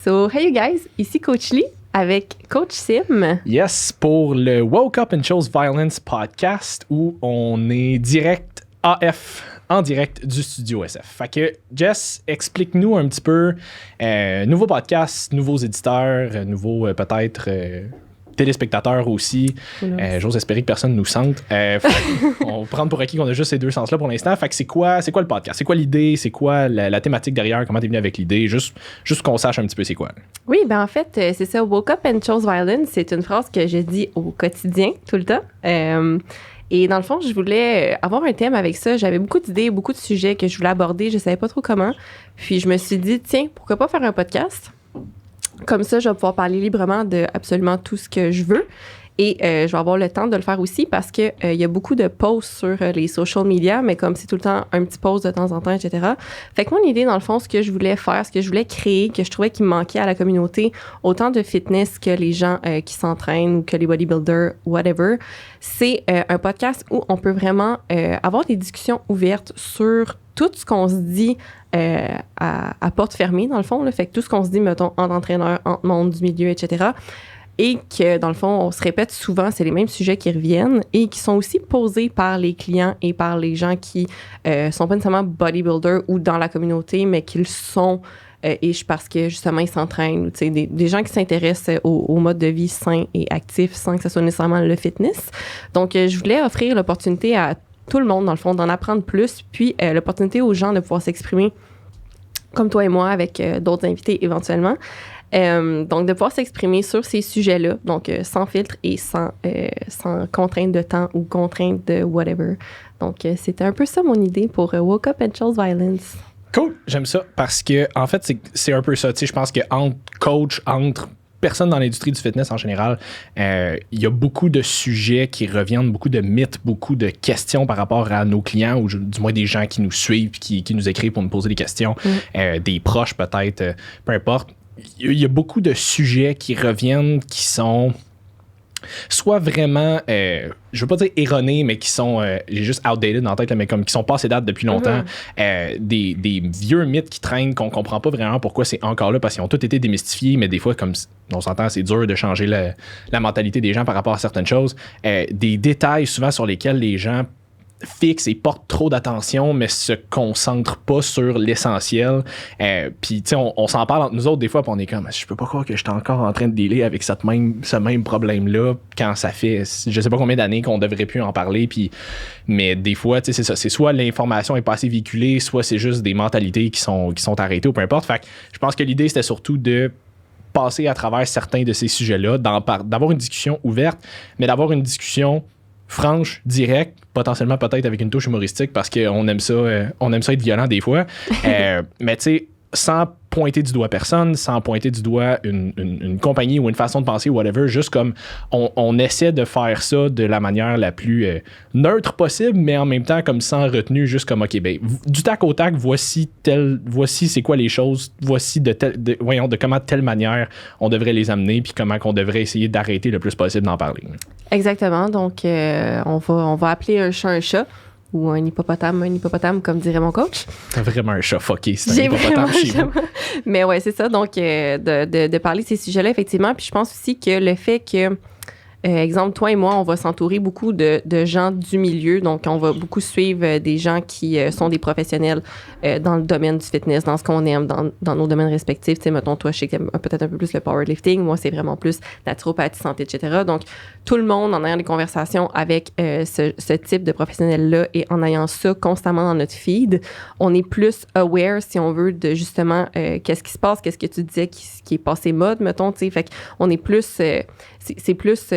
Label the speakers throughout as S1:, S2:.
S1: So, hey you guys, ici Coach Lee avec Coach Sim.
S2: Yes, pour le Woke Up and Chose Violence podcast où on est direct AF, en direct du studio SF. Fait que Jess, explique-nous un petit peu, nouveau podcast, nouveaux éditeurs, nouveaux peut-être téléspectateurs aussi. J'ose espérer que personne nous sente. On va prendre pour acquis qu'on a juste ces deux sens-là pour l'instant. Fait que c'est quoi le podcast? C'est quoi l'idée? C'est quoi la thématique derrière? Comment t'es venu avec l'idée? Juste qu'on sache un petit peu c'est quoi.
S1: Oui, ben en fait, c'est ça. Woke Up and Chose Violence, c'est une phrase que je dis au quotidien, tout le temps. Et dans le fond, je voulais avoir un thème avec ça. J'avais beaucoup d'idées, beaucoup de sujets que je voulais aborder. Je savais pas trop comment. Puis je me suis dit, tiens, pourquoi pas faire un podcast? Comme ça, je vais pouvoir parler librement de absolument tout ce que je veux. Et je vais avoir le temps de le faire aussi parce que il y a beaucoup de posts sur les social media, mais comme c'est tout le temps un petit post de temps en temps, etc. Fait que mon idée, dans le fond, ce que je voulais faire, ce que je voulais créer, que je trouvais qu'il me manquait à la communauté, autant de fitness que les gens qui s'entraînent ou que les bodybuilders, whatever, c'est un podcast où on peut vraiment avoir des discussions ouvertes sur tout ce qu'on se dit à porte fermée, dans le fond. Là. Fait que tout ce qu'on se dit, mettons, en entraîneur, en monde du milieu, etc., et que, dans le fond, on se répète souvent, c'est les mêmes sujets qui reviennent et qui sont aussi posés par les clients et par les gens qui sont pas nécessairement bodybuilders ou dans la communauté, mais qu'ils sont parce que, justement, ils s'entraînent. Ou, des gens qui s'intéressent au mode de vie sain et actif sans que ce soit nécessairement le fitness. Donc, je voulais offrir l'opportunité à tout le monde, dans le fond, d'en apprendre plus, puis l'opportunité aux gens de pouvoir s'exprimer comme toi et moi, avec d'autres invités éventuellement. Donc, de pouvoir s'exprimer sur ces sujets-là, donc sans filtre et sans contrainte de temps ou contrainte de whatever. Donc, c'était un peu ça mon idée pour Woke Up and Chose Violence.
S2: Cool, j'aime ça parce que, en fait, c'est un peu ça. Tu sais, je pense que entre personnes dans l'industrie du fitness en général, il y a beaucoup de sujets qui reviennent, beaucoup de mythes, beaucoup de questions par rapport à nos clients ou du moins des gens qui nous suivent, qui nous écrivent pour nous poser des questions, des proches peut-être, peu importe. Il y a beaucoup de sujets qui reviennent qui sont soit vraiment, je veux pas dire erronés, mais qui sont, j'ai juste outdated dans la tête, mais comme qui sont passés date depuis longtemps. Des vieux mythes qui traînent qu'on comprend pas vraiment pourquoi c'est encore là parce qu'ils ont tous été démystifiés, mais des fois, comme on s'entend, c'est dur de changer la mentalité des gens par rapport à certaines choses. Des détails souvent sur lesquels les gens fixe et porte trop d'attention, mais se concentre pas sur l'essentiel. Puis, tu sais, on s'en parle entre nous autres des fois, puis on est comme, je peux pas croire que je suis encore en train de dealer avec ce même problème-là quand ça fait, je sais pas combien d'années qu'on devrait plus en parler. Puis, mais des fois, tu sais, c'est ça. C'est soit l'information est pas assez véhiculée, soit c'est juste des mentalités qui sont arrêtées ou peu importe. Fait que je pense que l'idée, c'était surtout de passer à travers certains de ces sujets-là, d'avoir une discussion ouverte, mais d'avoir une discussion franche, directe, potentiellement peut-être avec une touche humoristique parce qu'on aime ça, être violent des fois. Mais tu sais, sans pointer du doigt personne, sans pointer du doigt une compagnie ou une façon de penser ou whatever, juste comme on essaie de faire ça de la manière la plus neutre possible, mais en même temps comme sans retenue, juste comme OK, ben du tac au tac, voici c'est quoi les choses, voici de comment telle manière on devrait les amener, puis comment qu'on devrait essayer d'arrêter le plus possible d'en parler. Exactement.
S1: Donc on va appeler un chat ou un hippopotame, comme dirait mon coach.
S2: T'as vraiment un chat fucké, c'est un hippopotame chez vous.
S1: Mais ouais, c'est ça. Donc, de parler de ces sujets-là, effectivement. Puis je pense aussi que le fait que, exemple, toi et moi, on va s'entourer beaucoup de gens du milieu. Donc, on va beaucoup suivre des gens qui sont des professionnels dans le domaine du fitness, dans ce qu'on aime, dans nos domaines respectifs. Tu sais, mettons, toi, je sais que t'aimes peut-être un peu plus le powerlifting. Moi, c'est vraiment plus naturopathie, santé, etc. Donc, tout le monde, en ayant des conversations avec ce type de professionnels-là et en ayant ça constamment dans notre feed, on est plus aware, si on veut, de justement qu'est-ce qui se passe, qu'est-ce que tu disais qui est passé mode, mettons, tu sais. Fait qu'on est plus... c'est plus...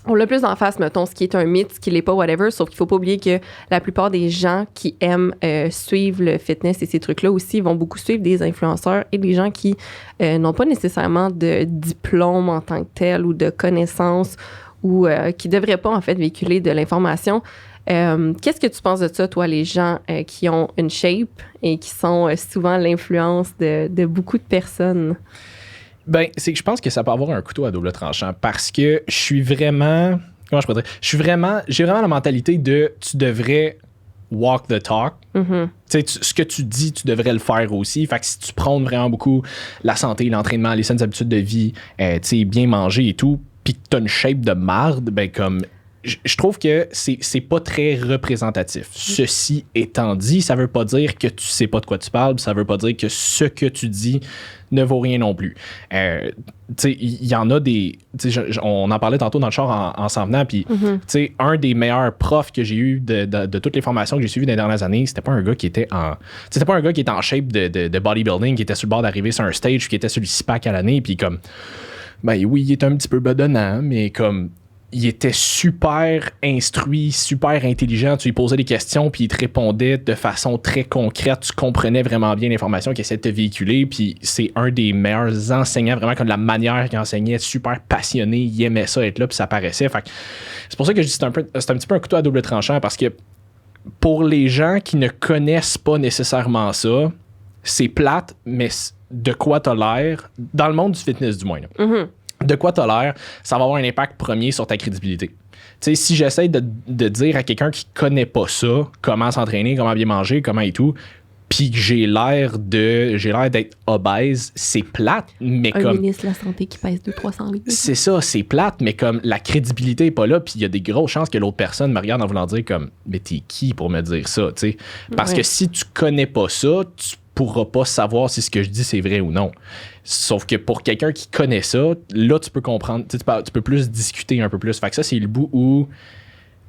S1: on l'a plus en face, mettons, ce qui est un mythe, ce qui l'est pas, whatever, sauf qu'il faut pas oublier que la plupart des gens qui aiment suivre le fitness et ces trucs-là aussi vont beaucoup suivre des influenceurs et des gens qui n'ont pas nécessairement de diplôme en tant que tel ou de connaissances ou qui devraient pas, en fait, véhiculer de l'information. Qu'est-ce que tu penses de ça, toi, les gens qui ont une shape et qui sont souvent l'influence de beaucoup de personnes?
S2: Ben, c'est que je pense que ça peut avoir un couteau à double tranchant parce que je suis vraiment... Comment je peux dire? J'ai vraiment la mentalité de tu devrais walk the talk. Ce que tu dis, tu devrais le faire aussi. Fait que si tu prônes vraiment beaucoup la santé, l'entraînement, les saines habitudes de vie, bien manger et tout, puis que tu as une shape de marde, ben comme je trouve que c'est pas très représentatif. Ceci étant dit, ça veut pas dire que tu sais pas de quoi tu parles, ça veut pas dire que ce que tu dis ne vaut rien non plus. Il y en a des... On en parlait tantôt dans le char en s'en venant, puis un des meilleurs profs que j'ai eu de toutes les formations que j'ai suivies dans les dernières années, c'était pas un gars qui était en... C'était pas un gars qui était en shape de bodybuilding, qui était sur le bord d'arriver sur un stage, qui était sur le 6-pack à l'année, puis comme... Ben oui, il était un petit peu bedonnant, mais comme... Il était super instruit, super intelligent. Tu lui posais des questions, puis il te répondait de façon très concrète. Tu comprenais vraiment bien l'information qu'il essayait de te véhiculer. Puis c'est un des meilleurs enseignants, vraiment comme la manière qu'il enseignait, super passionné. Il aimait ça, être là, puis ça paraissait. Fait que c'est pour ça que je dis c'est un petit peu un couteau à double tranchant, parce que pour les gens qui ne connaissent pas nécessairement ça, c'est plate, mais de quoi t'as l'air, dans le monde du fitness du moins, là. De quoi t'as l'air, ça va avoir un impact premier sur ta crédibilité. Tu sais, si j'essaie de dire à quelqu'un qui connaît pas ça, comment s'entraîner, comment bien manger, comment et tout, puis que j'ai l'air d'être obèse, c'est plate, mais
S1: un
S2: comme...
S1: ministre de la Santé qui pèse 200-300 livres.
S2: C'est ça, c'est plate, mais comme la crédibilité est pas là, puis il y a des grosses chances que l'autre personne me regarde en voulant dire comme, mais t'es qui pour me dire ça, tu sais? Parce que si tu connais pas ça, tu pourras pas savoir si ce que je dis c'est vrai ou non. Sauf que pour quelqu'un qui connaît ça, là, tu peux comprendre, tu peux plus discuter un peu plus. Fait que ça, c'est le bout où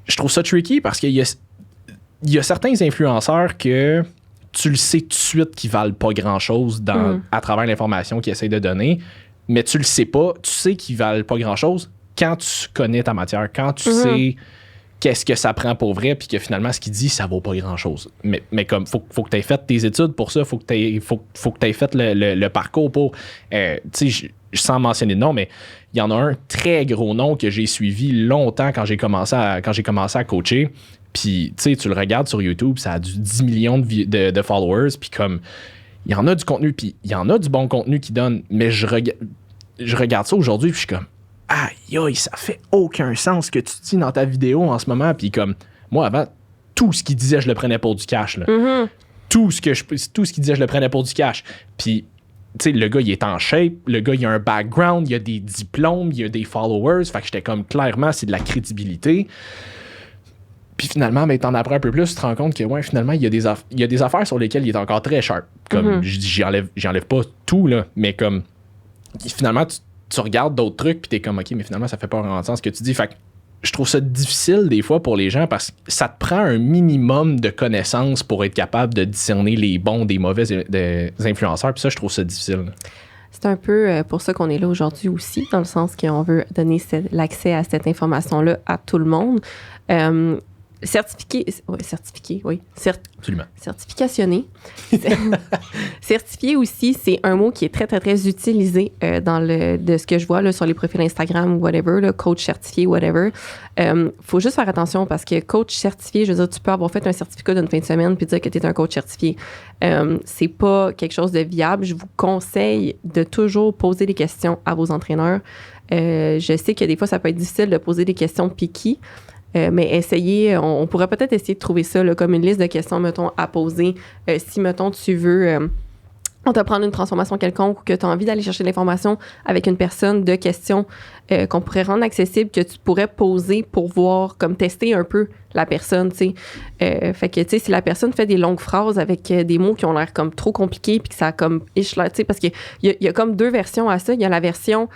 S2: je trouve ça tricky, parce qu'il y a certains influenceurs que tu le sais tout de suite qu'ils valent pas grand-chose à travers l'information qu'ils essayent de donner, mais tu le sais pas, tu sais qu'ils valent pas grand-chose quand tu connais ta matière, quand tu sais qu'est-ce que ça prend pour vrai, puis que finalement, ce qu'il dit, ça vaut pas grand-chose. Mais comme, faut que tu aies fait tes études pour ça, faut que tu aies fait le parcours pour... tu sais, sans mentionner de nom, mais il y en a un très gros nom que j'ai suivi longtemps quand j'ai commencé à coacher. Puis, tu sais, tu le regardes sur YouTube, ça a du 10 millions de followers, puis comme, il y en a du contenu, puis il y en a du bon contenu qui donne, mais je regarde ça aujourd'hui, puis je suis comme, aïe, ça fait aucun sens ce que tu dis dans ta vidéo en ce moment. Puis comme, moi, avant, tout ce qu'il disait, je le prenais pour du cash. Là. Tout ce qu'il disait, je le prenais pour du cash. Puis, tu sais, le gars, il est en shape. Le gars, il a un background. Il a des diplômes. Il a des followers. Fait que j'étais comme, clairement, c'est de la crédibilité. Puis finalement, ben, t'en apprends un peu plus. Tu te rends compte que, ouais, finalement, il y a des affaires sur lesquelles il est encore très sharp. Comme, j'enlève pas tout, là. Mais comme, finalement, tu regardes d'autres trucs, puis t'es comme, OK, mais finalement, ça fait pas vraiment de sens ce que tu dis. Fait que je trouve ça difficile des fois pour les gens, parce que ça te prend un minimum de connaissances pour être capable de discerner les bons des mauvais des influenceurs. Puis ça, je trouve ça difficile.
S1: C'est un peu pour ça qu'on est là aujourd'hui aussi, dans le sens qu'on veut donner l'accès à cette information-là à tout le monde. Certifié, oui.
S2: Absolument.
S1: Certificationné. Certifié aussi, c'est un mot qui est très, très, très utilisé de ce que je vois là, sur les profils Instagram ou whatever, là, coach certifié, whatever. Faut juste faire attention, parce que coach certifié, je veux dire, tu peux avoir fait un certificat d'une fin de semaine puis dire que tu es un coach certifié. C'est pas quelque chose de viable. Je vous conseille de toujours poser des questions à vos entraîneurs. Je sais que des fois, ça peut être difficile de poser des questions picky. Mais essayez, on pourrait peut-être essayer de trouver ça là, comme une liste de questions, mettons, à poser. Si, mettons, tu veux entreprendre une transformation quelconque, ou que tu as envie d'aller chercher de l'information avec une personne, de questions qu'on pourrait rendre accessibles, que tu pourrais poser pour voir, comme tester un peu la personne, tu sais. Fait que, tu sais, si la personne fait des longues phrases avec des mots qui ont l'air comme trop compliqués, puis que ça a comme tu sais, parce qu'il y a comme deux versions à ça. Il y a la version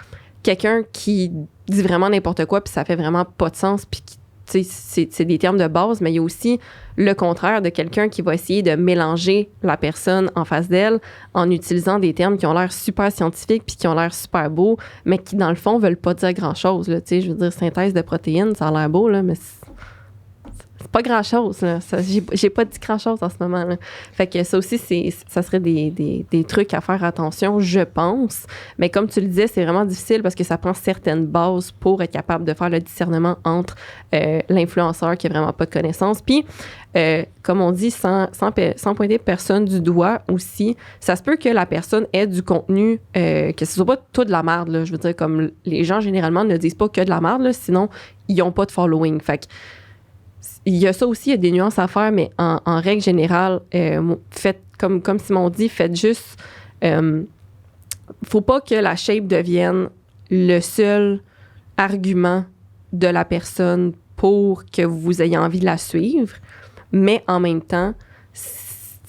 S1: quelqu'un qui dit vraiment n'importe quoi, puis ça fait vraiment pas de sens, puis qui c'est des termes de base, mais il y a aussi le contraire de quelqu'un qui va essayer de mélanger la personne en face d'elle en utilisant des termes qui ont l'air super scientifiques puis qui ont l'air super beaux, mais qui, dans le fond, veulent pas dire grand-chose. Là, je veux dire, synthèse de protéines, ça a l'air beau, là, mais c'est pas grand-chose. Là. J'ai pas dit grand-chose en ce moment. Là. Fait que ça aussi, ça serait des trucs à faire attention, je pense. Mais comme tu le disais, c'est vraiment difficile parce que ça prend certaines bases pour être capable de faire le discernement entre l'influenceur qui a vraiment pas de connaissances. Puis, comme on dit, sans pointer personne du doigt aussi, ça se peut que la personne ait du contenu, que ce soit pas tout de la merde. Là. Je veux dire, comme les gens, généralement, ne disent pas que de la merde, là, sinon, ils n'ont pas de following. Fait que il y a ça aussi, il y a des nuances à faire, mais en règle générale, faites, comme Simon dit, faites juste... faut pas que la shape devienne le seul argument de la personne pour que vous ayez envie de la suivre, mais en même temps, tu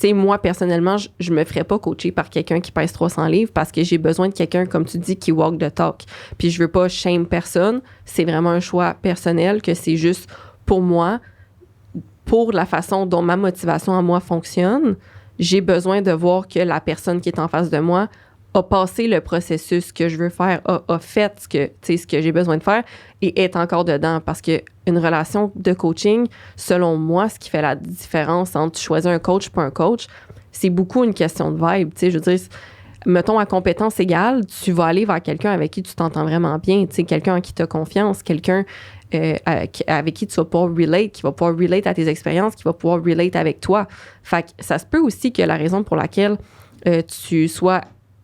S1: sais, moi, personnellement, je me ferais pas coacher par quelqu'un qui pèse 300 livres parce que j'ai besoin de quelqu'un, comme tu dis, qui walk the talk. Puis je veux pas shame personne. C'est vraiment un choix personnel que c'est juste pour moi, pour la façon dont ma motivation à moi fonctionne, j'ai besoin de voir que la personne qui est en face de moi a passé le processus que je veux faire, a fait ce que j'ai besoin de faire et est encore dedans. Parce que une relation de coaching, selon moi, ce qui fait la différence entre choisir un coach pas un coach, c'est beaucoup une question de vibe. Je veux dire, mettons, à compétence égale, tu vas aller vers quelqu'un avec qui tu t'entends vraiment bien, quelqu'un en qui tu as confiance, quelqu'un avec qui tu vas pouvoir relate, qui va pouvoir relate à tes expériences, qui va pouvoir relate avec toi. Fait que ça se peut aussi que la raison pour laquelle tu sois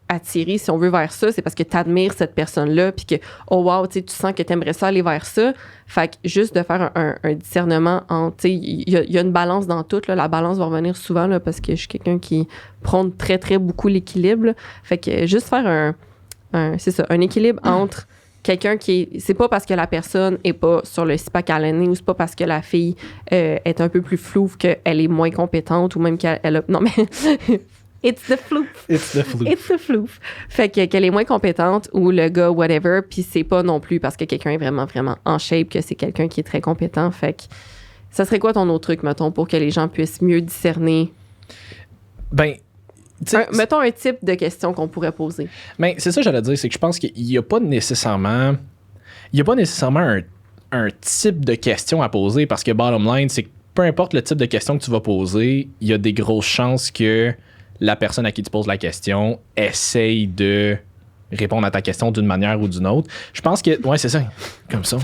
S1: attiré, si on veut, vers ça, c'est parce que tu admires cette personne-là, puis que, oh wow, tu sens que tu aimerais ça aller vers ça. Fait que juste de faire un discernement entre, tu sais, il y a une balance dans tout, là. La balance va revenir souvent, là, parce que je suis quelqu'un qui prône très, très beaucoup l'équilibre, là. Fait que juste faire c'est ça, un équilibre entre quelqu'un c'est pas parce que la personne est pas sur le CIPAC à l'année ou c'est pas parce que la fille est un peu plus floue qu'elle est moins compétente ou même qu'elle a... Non, mais... It's the floof.
S2: It's the floof.
S1: It's the floof. Fait qu'elle est moins compétente ou le gars, whatever, puis c'est pas non plus parce que quelqu'un est vraiment, vraiment en shape que c'est quelqu'un qui est très compétent. Fait que ça serait quoi ton autre truc, mettons, pour que les gens puissent mieux discerner?
S2: Ben,
S1: mettons un type de question qu'on pourrait poser.
S2: Ben, c'est ça que j'allais dire, c'est que je pense qu'il n'y a pas nécessairement un type de question à poser parce que bottom line, c'est que peu importe le type de question que tu vas poser, il y a des grosses chances que la personne à qui tu poses la question essaye de répondre à ta question d'une manière ou d'une autre. Je pense que... Ouais, c'est ça. Comme ça.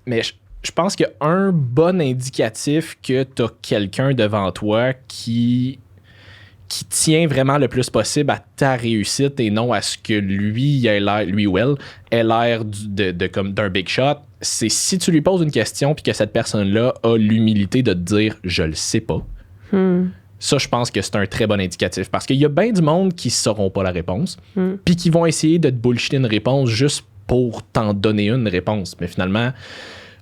S2: Mais je pense qu'un bon indicatif que tu as quelqu'un devant toi qui tient vraiment le plus possible à ta réussite et non à ce que lui ou elle ait l'air comme d'un big shot, c'est si tu lui poses une question puis que cette personne-là a l'humilité de te dire « je le sais pas ». Ça, je pense que c'est un très bon indicatif parce qu'il y a bien du monde qui ne sauront pas la réponse puis qui vont essayer de te bullshiter une réponse juste pour t'en donner une réponse. Mais finalement,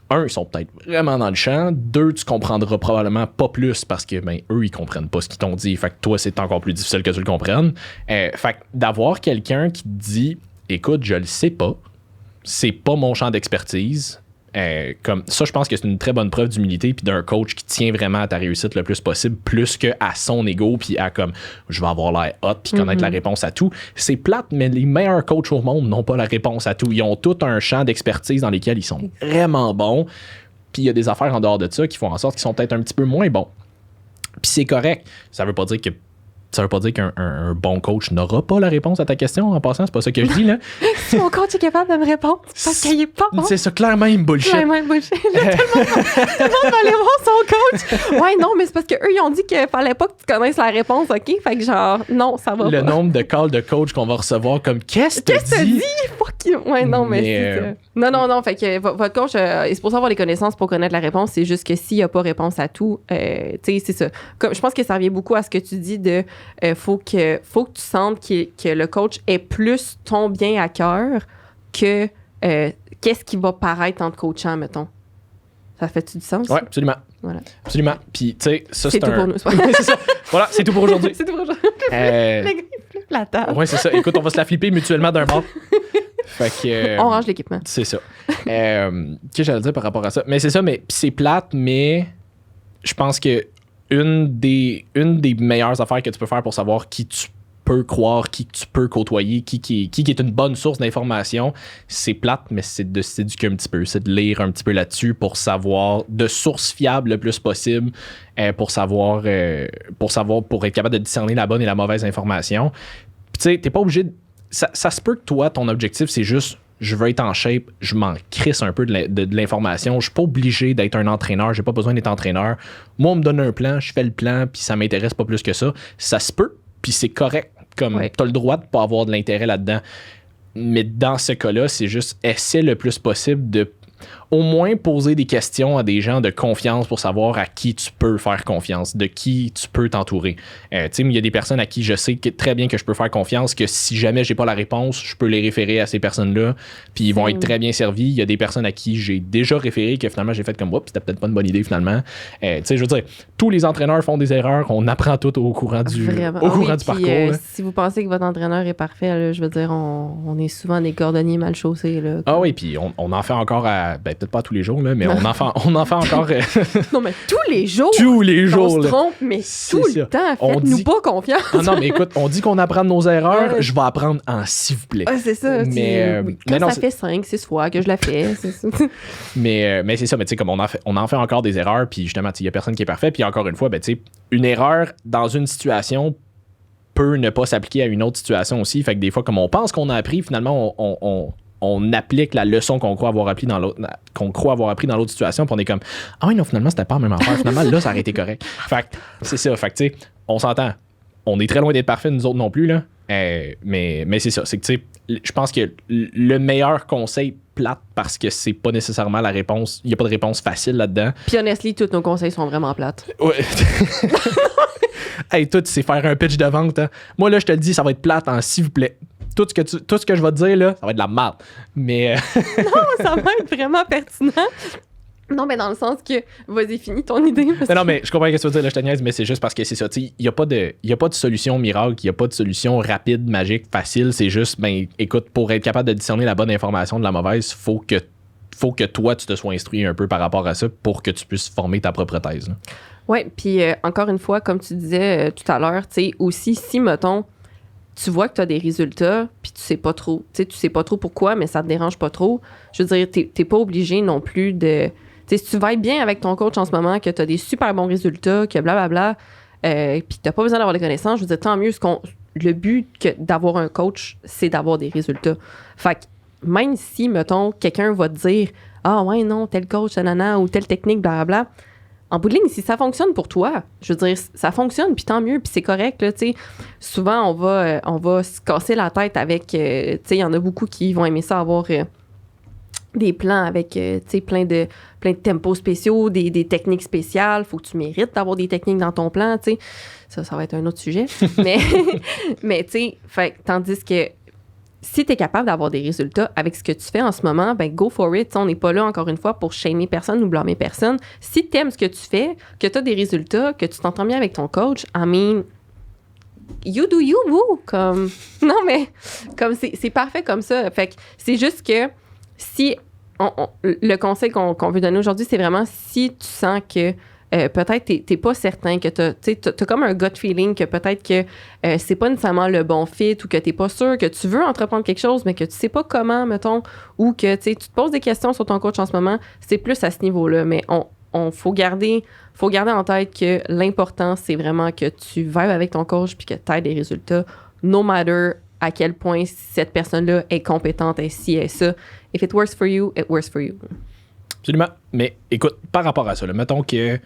S2: ils sont peut-être vraiment dans le champ. 2, tu comprendras probablement pas plus parce que eux, ils comprennent pas ce qu'ils t'ont dit. Fait que toi, c'est encore plus difficile que tu le comprennes. Fait que d'avoir quelqu'un qui te dit « écoute, je le sais pas, c'est pas mon champ d'expertise », comme ça, je pense que c'est une très bonne preuve d'humilité puis d'un coach qui tient vraiment à ta réussite le plus possible, plus que à son ego puis à comme je vais avoir l'air hot puis connaître la réponse à tout. C'est plate, mais les meilleurs coachs au monde n'ont pas la réponse à tout. Ils ont tout un champ d'expertise dans lesquels ils sont vraiment bons. Puis il y a des affaires en dehors de ça qui font en sorte qu'ils sont peut-être un petit peu moins bons. Puis c'est correct. Ça veut pas dire qu'un bon coach n'aura pas la réponse à ta question. En passant, c'est pas ça que je dis, là.
S1: Si mon coach est capable de me répondre, c'est parce qu'il est pas bon.
S2: C'est ça, clairement, il me bullshit.
S1: Clairement, il me bullshit. Tout le monde va aller voir son coach. Ouais, non, mais c'est parce qu'eux, ils ont dit qu'il fallait pas que tu connaisses la réponse, OK? Fait que genre, non, ça va pas.
S2: Le nombre de calls de coach qu'on va recevoir comme « Qu'est-ce que tu dis? »
S1: Fuck you. Ouais, non, mais c'est ça. Non. Fait que votre coach est supposé avoir les connaissances pour connaître la réponse. C'est juste que s'il n'y a pas réponse à tout, tu sais, c'est ça. Comme, je pense que ça revient beaucoup à ce que tu dis de faut que tu sentes que le coach ait plus ton bien à cœur que qu'est-ce qui va paraître en te coachant, mettons. Ça fait-tu du sens?
S2: Oui, absolument.
S1: Voilà.
S2: Absolument. Puis, tu sais, ça, c'est
S1: tout pour nous.
S2: c'est ça. Voilà, c'est tout pour aujourd'hui.
S1: C'est tout pour aujourd'hui. Le gars, il flippe la table.
S2: Oui, c'est ça. Écoute, on va se la flipper mutuellement d'un bord. Fait que...
S1: on range l'équipement.
S2: C'est ça. Qu'est-ce que j'allais dire par rapport à ça? Mais c'est ça, mais c'est plate, mais je pense que une des meilleures affaires que tu peux faire pour savoir qui tu peux croire, qui tu peux côtoyer, qui est une bonne source d'information, c'est plate, mais c'est de s'éduquer un petit peu, c'est de lire un petit peu là-dessus pour savoir, de sources fiables le plus possible, pour être capable de discerner la bonne et la mauvaise information. Puis tu sais, t'es pas obligé de... Ça se peut que toi, ton objectif, c'est juste je veux être en shape, je m'en crisse un peu de l'information. Je suis pas obligé d'être un entraîneur, j'ai pas besoin d'être entraîneur. Moi, on me donne un plan, je fais le plan, puis ça m'intéresse pas plus que ça. Ça se peut, puis c'est correct. Comme t'as le droit de pas avoir de l'intérêt là-dedans. Mais dans ce cas-là, c'est juste essaie le plus possible de... au moins poser des questions à des gens de confiance pour savoir à qui tu peux faire confiance, de qui tu peux t'entourer. Tu sais, il y a des personnes à qui je sais très bien que je peux faire confiance, que si jamais j'ai pas la réponse, je peux les référer à ces personnes-là, puis ils vont être très bien servis. Il y a des personnes à qui j'ai déjà référé que finalement j'ai fait comme, oups, c'était peut-être pas une bonne idée finalement. Tu sais, je veux dire, tous les entraîneurs font des erreurs, on apprend tout au courant du parcours.
S1: Si vous pensez que votre entraîneur est parfait, là, je veux dire, on est souvent des cordonniers mal chaussés. Là,
S2: ah oui, puis on en fait encore à... Ben, peut-être pas tous les jours, là, mais on en fait encore...
S1: non, mais tous les jours!
S2: Tous les jours!
S1: On se trompe, mais tout le temps. Faites-nous pas confiance.
S2: Ah non, mais écoute, on dit qu'on apprend de nos erreurs, je vais apprendre en s'il vous plaît.
S1: Ah, c'est ça.
S2: Mais,
S1: quand ça fait 5-6 fois que je la fais, c'est ça.
S2: mais c'est ça, mais tu sais, comme on en fait encore des erreurs, puis justement, il y a personne qui est parfait, puis encore une fois, ben, tu sais, une erreur dans une situation peut ne pas s'appliquer à une autre situation aussi. Fait que des fois, comme on pense qu'on a appris, finalement, on applique la leçon qu'on croit avoir appris dans l'autre situation, puis on est comme, ah oui, non, finalement, c'était pas la même affaire. Finalement, là, ça aurait été correct. Fait que c'est ça. Fait que, tu sais, on s'entend. On est très loin d'être parfait, nous autres non plus, là. Mais c'est ça. C'est que, tu sais, je pense que le meilleur conseil plate, parce que c'est pas nécessairement la réponse. Il n'y a pas de réponse facile là-dedans.
S1: Puis, honestly, tous nos conseils sont vraiment plates.
S2: Ouais. Hey, toi, tu sais faire un pitch de vente. Hein? Moi, là, je te le dis, ça va être plate, hein, s'il vous plaît. Tout ce que je vais te dire, là, ça va être de la merde. Mais.
S1: Non, ça va être vraiment pertinent. Non, mais dans le sens que, vas-y, finis ton idée.
S2: Non, mais je comprends ce que tu veux dire, là, je te niaise, mais c'est juste parce que c'est ça. Il n'y a pas de solution miracle, il n'y a pas de solution rapide, magique, facile. C'est juste, ben, écoute, pour être capable de discerner la bonne information de la mauvaise, faut que toi, tu te sois instruit un peu par rapport à ça pour que tu puisses former ta propre thèse.
S1: Oui, puis encore une fois, comme tu disais tout à l'heure, tu sais, aussi, si, mettons, tu vois que tu as des résultats, puis tu sais pas trop pourquoi, mais ça te dérange pas trop, je veux dire, t'es pas obligé non plus de... Tu sais, si tu vas bien avec ton coach en ce moment, que tu as des super bons résultats, que blablabla, puis t'as pas besoin d'avoir des connaissances, je veux dire, tant mieux, le but d'avoir un coach, c'est d'avoir des résultats. Fait que même si, mettons, quelqu'un va te dire « Ah ouais, non, tel coach, nanana, ou telle technique, blablabla », en bout de ligne, si ça fonctionne pour toi, je veux dire, ça fonctionne, puis tant mieux, puis c'est correct, là, tu sais. Souvent, on va se casser la tête avec, tu sais, il y en a beaucoup qui vont aimer ça avoir des plans avec, tu sais, plein de tempos spéciaux, des techniques spéciales. Faut que tu mérites d'avoir des techniques dans ton plan, tu sais. Ça va être un autre sujet. mais tu sais, tandis que si tu es capable d'avoir des résultats avec ce que tu fais en ce moment, ben go for it. T'sais, on n'est pas là, encore une fois, pour shamer personne ou blâmer personne. Si tu aimes ce que tu fais, que tu as des résultats, que tu t'entends bien avec ton coach, I mean, you do you, boo. Comme, non, mais comme c'est parfait comme ça. Fait que c'est juste que si le conseil qu'on veut donner aujourd'hui, c'est vraiment si tu sens que peut-être t'es pas certain, que t'as comme un gut feeling que peut-être que c'est pas nécessairement le bon fit ou que t'es pas sûr, que tu veux entreprendre quelque chose mais que tu sais pas comment, mettons, ou que tu te poses des questions sur ton coach en ce moment, c'est plus à ce niveau-là. Mais on faut garder en tête que l'important, c'est vraiment que tu vibes avec ton coach puis que tu aies des résultats, no matter à quel point cette personne-là est compétente, et si et ça. If it works for you, it works for you.
S2: Absolument. Mais écoute, par rapport à ça, là, mettons que tu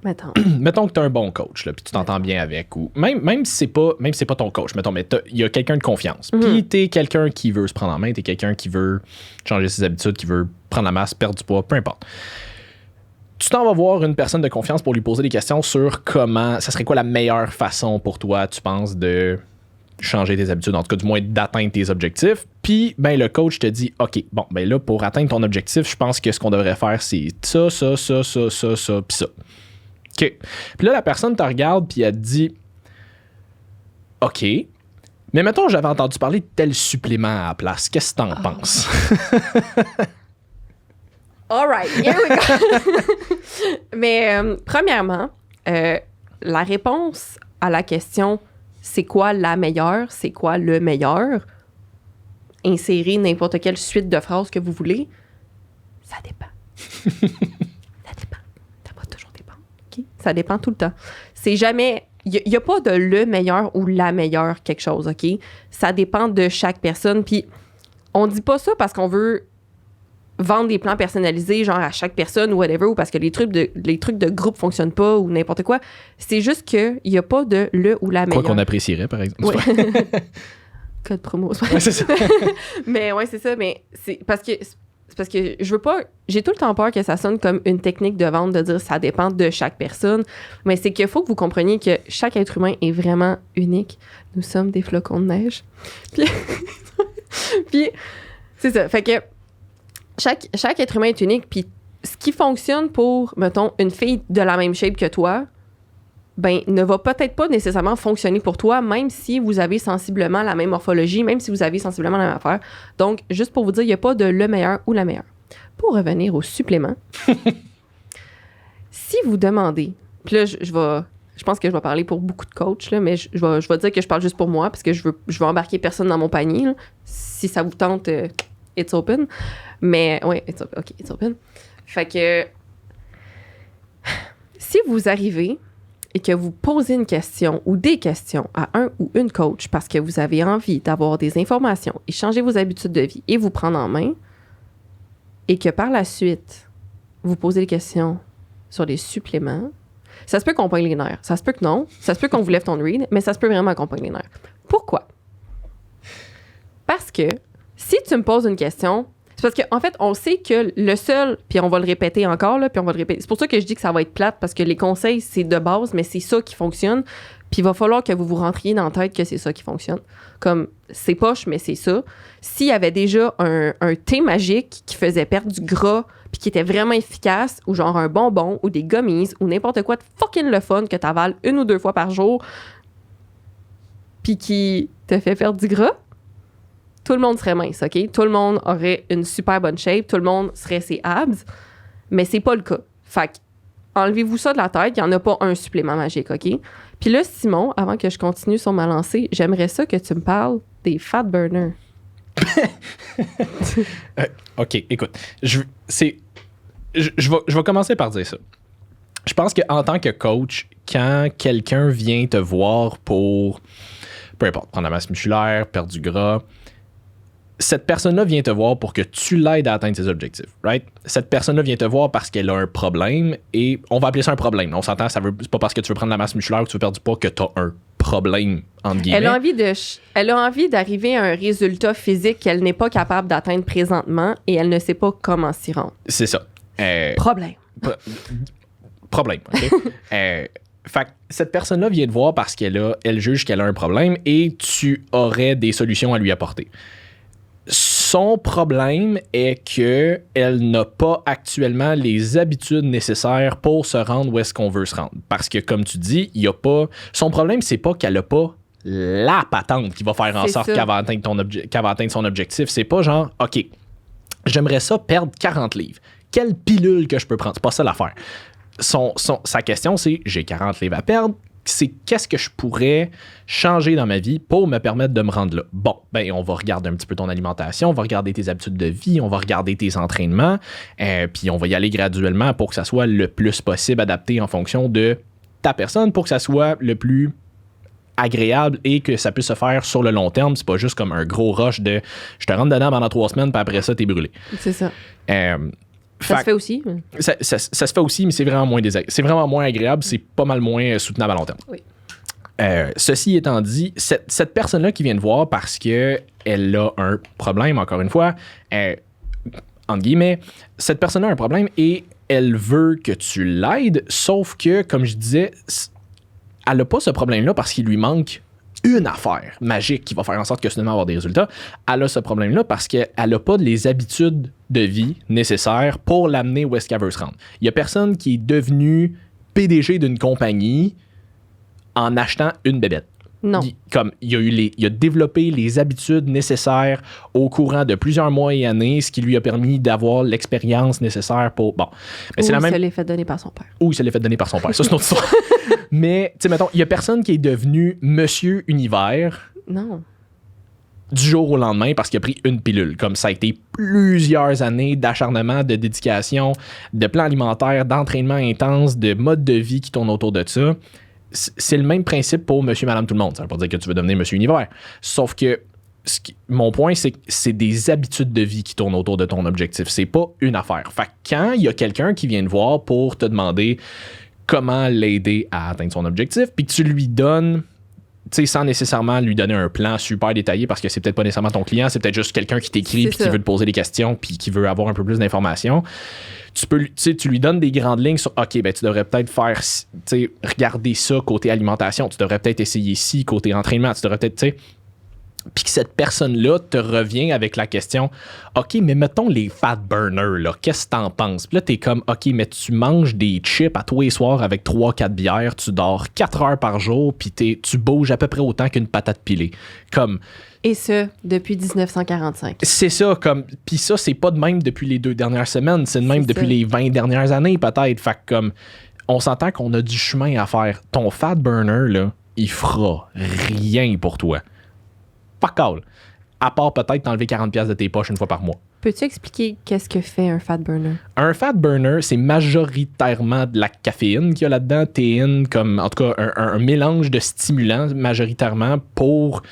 S2: as un bon coach, puis tu t'entends bien avec, ou même si c'est pas ton coach, mettons, mais il y a quelqu'un de confiance. Puis tu es quelqu'un qui veut se prendre en main, tu es quelqu'un qui veut changer ses habitudes, qui veut prendre la masse, perdre du poids, peu importe. Tu t'en vas voir une personne de confiance pour lui poser des questions sur comment, ça serait quoi la meilleure façon pour toi, tu penses, de changer tes habitudes, en tout cas du moins d'atteindre tes objectifs. Puis ben le coach te dit OK, bon ben là pour atteindre ton objectif, je pense que ce qu'on devrait faire c'est ça puis ça. OK. Puis là la personne te regarde puis elle te dit OK. Mais mettons j'avais entendu parler de tel supplément à la place. Qu'est-ce que t'en penses?
S1: All right, here we go. Mais premièrement, la réponse à la question c'est quoi la meilleure, c'est quoi le meilleur, insérer n'importe quelle suite de phrases que vous voulez, ça dépend. Ça dépend. Ça va toujours dépendre. Okay? Ça dépend tout le temps. C'est jamais... Il n'y a pas de le meilleur ou la meilleure quelque chose, OK? Ça dépend de chaque personne. Puis, on dit pas ça parce qu'on veut vendre des plans personnalisés, genre à chaque personne ou whatever, ou parce que les trucs de groupe fonctionnent pas ou n'importe quoi. C'est juste qu'il n'y a pas de le ou la meilleure.
S2: Quoi qu'on apprécierait, par exemple.
S1: Ouais. Code promo.
S2: Ouais, c'est ça.
S1: Mais ouais, c'est ça. Mais c'est parce que c'est parce que je veux pas... J'ai tout le temps peur que ça sonne comme une technique de vente de dire ça dépend de chaque personne, mais c'est qu'il faut que vous compreniez que chaque être humain est vraiment unique. Nous sommes des flocons de neige. Puis, puis c'est ça. Fait que chaque être humain est unique, puis ce qui fonctionne pour, mettons, une fille de la même shape que toi, ben, ne va peut-être pas nécessairement fonctionner pour toi, même si vous avez sensiblement la même morphologie, même si vous avez sensiblement la même affaire. Donc, juste pour vous dire, il n'y a pas de le meilleur ou la meilleure. Pour revenir au supplément, si vous demandez, puis là, je pense que je vais parler pour beaucoup de coachs, là, mais je vais dire que je parle juste pour moi, parce que je veux embarquer personne dans mon panier. Là. Si ça vous tente, it's open. Mais, oui, it's open. Fait que, si vous arrivez et que vous posez une question ou des questions à un ou une coach parce que vous avez envie d'avoir des informations et changer vos habitudes de vie et vous prendre en main, et que par la suite, vous posez des questions sur les suppléments, ça se peut qu'on pogne les nerfs. Ça se peut que non. Ça se peut qu'on vous lève ton read, mais ça se peut vraiment qu'on pogne les nerfs. Pourquoi? Parce que si tu me poses une question, c'est parce qu'en fait, on sait que le seul, puis on va le répéter encore, là, puis on va le répéter. C'est pour ça que je dis que ça va être plate, parce que les conseils, c'est de base, mais c'est ça qui fonctionne. Puis il va falloir que vous vous rentriez dans la tête que c'est ça qui fonctionne. Comme, c'est poche, mais c'est ça. S'il y avait déjà un thé magique qui faisait perdre du gras, puis qui était vraiment efficace, ou genre un bonbon, ou des gummies, ou n'importe quoi de fucking le fun que t'avales 1 ou 2 fois par jour, puis qui te fait perdre du gras, tout le monde serait mince, OK? Tout le monde aurait une super bonne shape, tout le monde serait ses abs, mais c'est pas le cas. Fait que, enlevez-vous ça de la tête, il n'y en a pas un supplément magique, OK? Puis là, Simon, avant que je continue sur ma lancée, j'aimerais ça que tu me parles des fat burners.
S2: OK, écoute, je vais commencer par dire ça. Je pense qu'en tant que coach, quand quelqu'un vient te voir pour, peu importe, prendre la masse musculaire, perdre du gras, cette personne-là vient te voir pour que tu l'aides à atteindre ses objectifs, right? Cette personne-là vient te voir parce qu'elle a un problème et on va appeler ça un problème. On s'entend, c'est pas parce que tu veux prendre la masse musculaire ou que tu veux perdre du poids que tu as un problème, entre guillemets.
S1: Elle a envie d'arriver à un résultat physique qu'elle n'est pas capable d'atteindre présentement et elle ne sait pas comment s'y rendre.
S2: C'est ça.
S1: Problème.
S2: Problème, OK? Fait que cette personne-là vient te voir parce elle juge qu'elle a un problème et tu aurais des solutions à lui apporter. Son problème est qu'elle n'a pas actuellement les habitudes nécessaires pour se rendre où est-ce qu'on veut se rendre. Parce que, comme tu dis, il y a pas... Son problème, c'est pas qu'elle n'a pas la patente qui va faire en sorte qu'elle va atteindre son objectif. C'est pas genre, OK, j'aimerais ça perdre 40 livres. Quelle pilule que je peux prendre? C'est pas ça l'affaire. Sa question, c'est, j'ai 40 livres à perdre. C'est qu'est-ce que je pourrais changer dans ma vie pour me permettre de me rendre là. Bon, ben on va regarder un petit peu ton alimentation, on va regarder tes habitudes de vie, on va regarder tes entraînements, puis on va y aller graduellement pour que ça soit le plus possible adapté en fonction de ta personne, pour que ça soit le plus agréable et que ça puisse se faire sur le long terme. C'est pas juste comme un gros rush de je te rentre dedans pendant 3 semaines, puis après ça, t'es brûlé.
S1: C'est ça. Ça se fait aussi.
S2: Ça se fait aussi, mais c'est vraiment moins agréable, c'est pas mal moins soutenable à long terme.
S1: Oui.
S2: Ceci étant dit, cette personne-là qui vient te voir parce qu'elle a un problème, encore une fois, entre guillemets, cette personne-là a un problème et elle veut que tu l'aides, sauf que, comme je disais, elle n'a pas ce problème-là parce qu'il lui manque une affaire magique qui va faire en sorte que soudainement avoir des résultats. Elle a ce problème-là parce qu'elle n'a pas les habitudes de vie nécessaires pour l'amener où est-ce qu'elle veut se rendre. Il n'y a personne qui est devenu PDG d'une compagnie en achetant une bébête.
S1: Non.
S2: Il a développé les habitudes nécessaires au courant de plusieurs mois et années, ce qui lui a permis d'avoir l'expérience nécessaire pour... Bon.
S1: Mais il se l'est fait donner par son père.
S2: Ou il se l'est fait donner par son père. Ça, c'est une autre histoire. Mais, tu sais, mettons, il y a personne qui est devenu Monsieur Univers.
S1: Non.
S2: Du jour au lendemain parce qu'il a pris une pilule. Comme ça a été plusieurs années d'acharnement, de dédication, de plan alimentaire, d'entraînement intense, de mode de vie qui tourne autour de ça. C'est le même principe pour monsieur, madame, tout le monde. Ça veut pas dire que tu veux devenir monsieur univers. Sauf que mon point, c'est que c'est des habitudes de vie qui tournent autour de ton objectif. C'est pas une affaire. Fait que quand il y a quelqu'un qui vient te voir pour te demander comment l'aider à atteindre son objectif, puis que tu lui donnes sais, sans nécessairement lui donner un plan super détaillé parce que c'est peut-être pas nécessairement ton client, c'est peut-être juste quelqu'un qui t'écrit puis qui veut te poser des questions puis qui veut avoir un peu plus d'informations. Tu lui donnes des grandes lignes sur OK, ben tu devrais peut-être faire, tu sais, regarder ça côté alimentation, tu devrais peut-être essayer ci côté entraînement, tu devrais peut-être, tu sais. Puis que cette personne-là te revient avec la question OK, mais mettons les fat burners, là, qu'est-ce que t'en penses? Puis là, t'es comme OK, mais tu manges des chips à tous les soirs avec 3-4 bières, tu dors 4 heures par jour, puis tu bouges à peu près autant qu'une patate pilée. Comme.
S1: Et ce, depuis 1945.
S2: C'est ça, comme. Puis ça, c'est pas de même depuis les 2 dernières semaines, c'est de même depuis les 20 dernières années, peut-être. Fait que, comme, on s'entend qu'on a du chemin à faire. Ton fat burner, là, il fera rien pour toi. Fuck all. À part peut-être t'enlever 40$ de tes poches une fois par mois.
S1: Peux-tu expliquer qu'est-ce que fait un fat burner?
S2: Un fat burner, c'est majoritairement de la caféine qu'il y a là-dedans, théine, comme en tout cas un mélange de stimulants majoritairement pour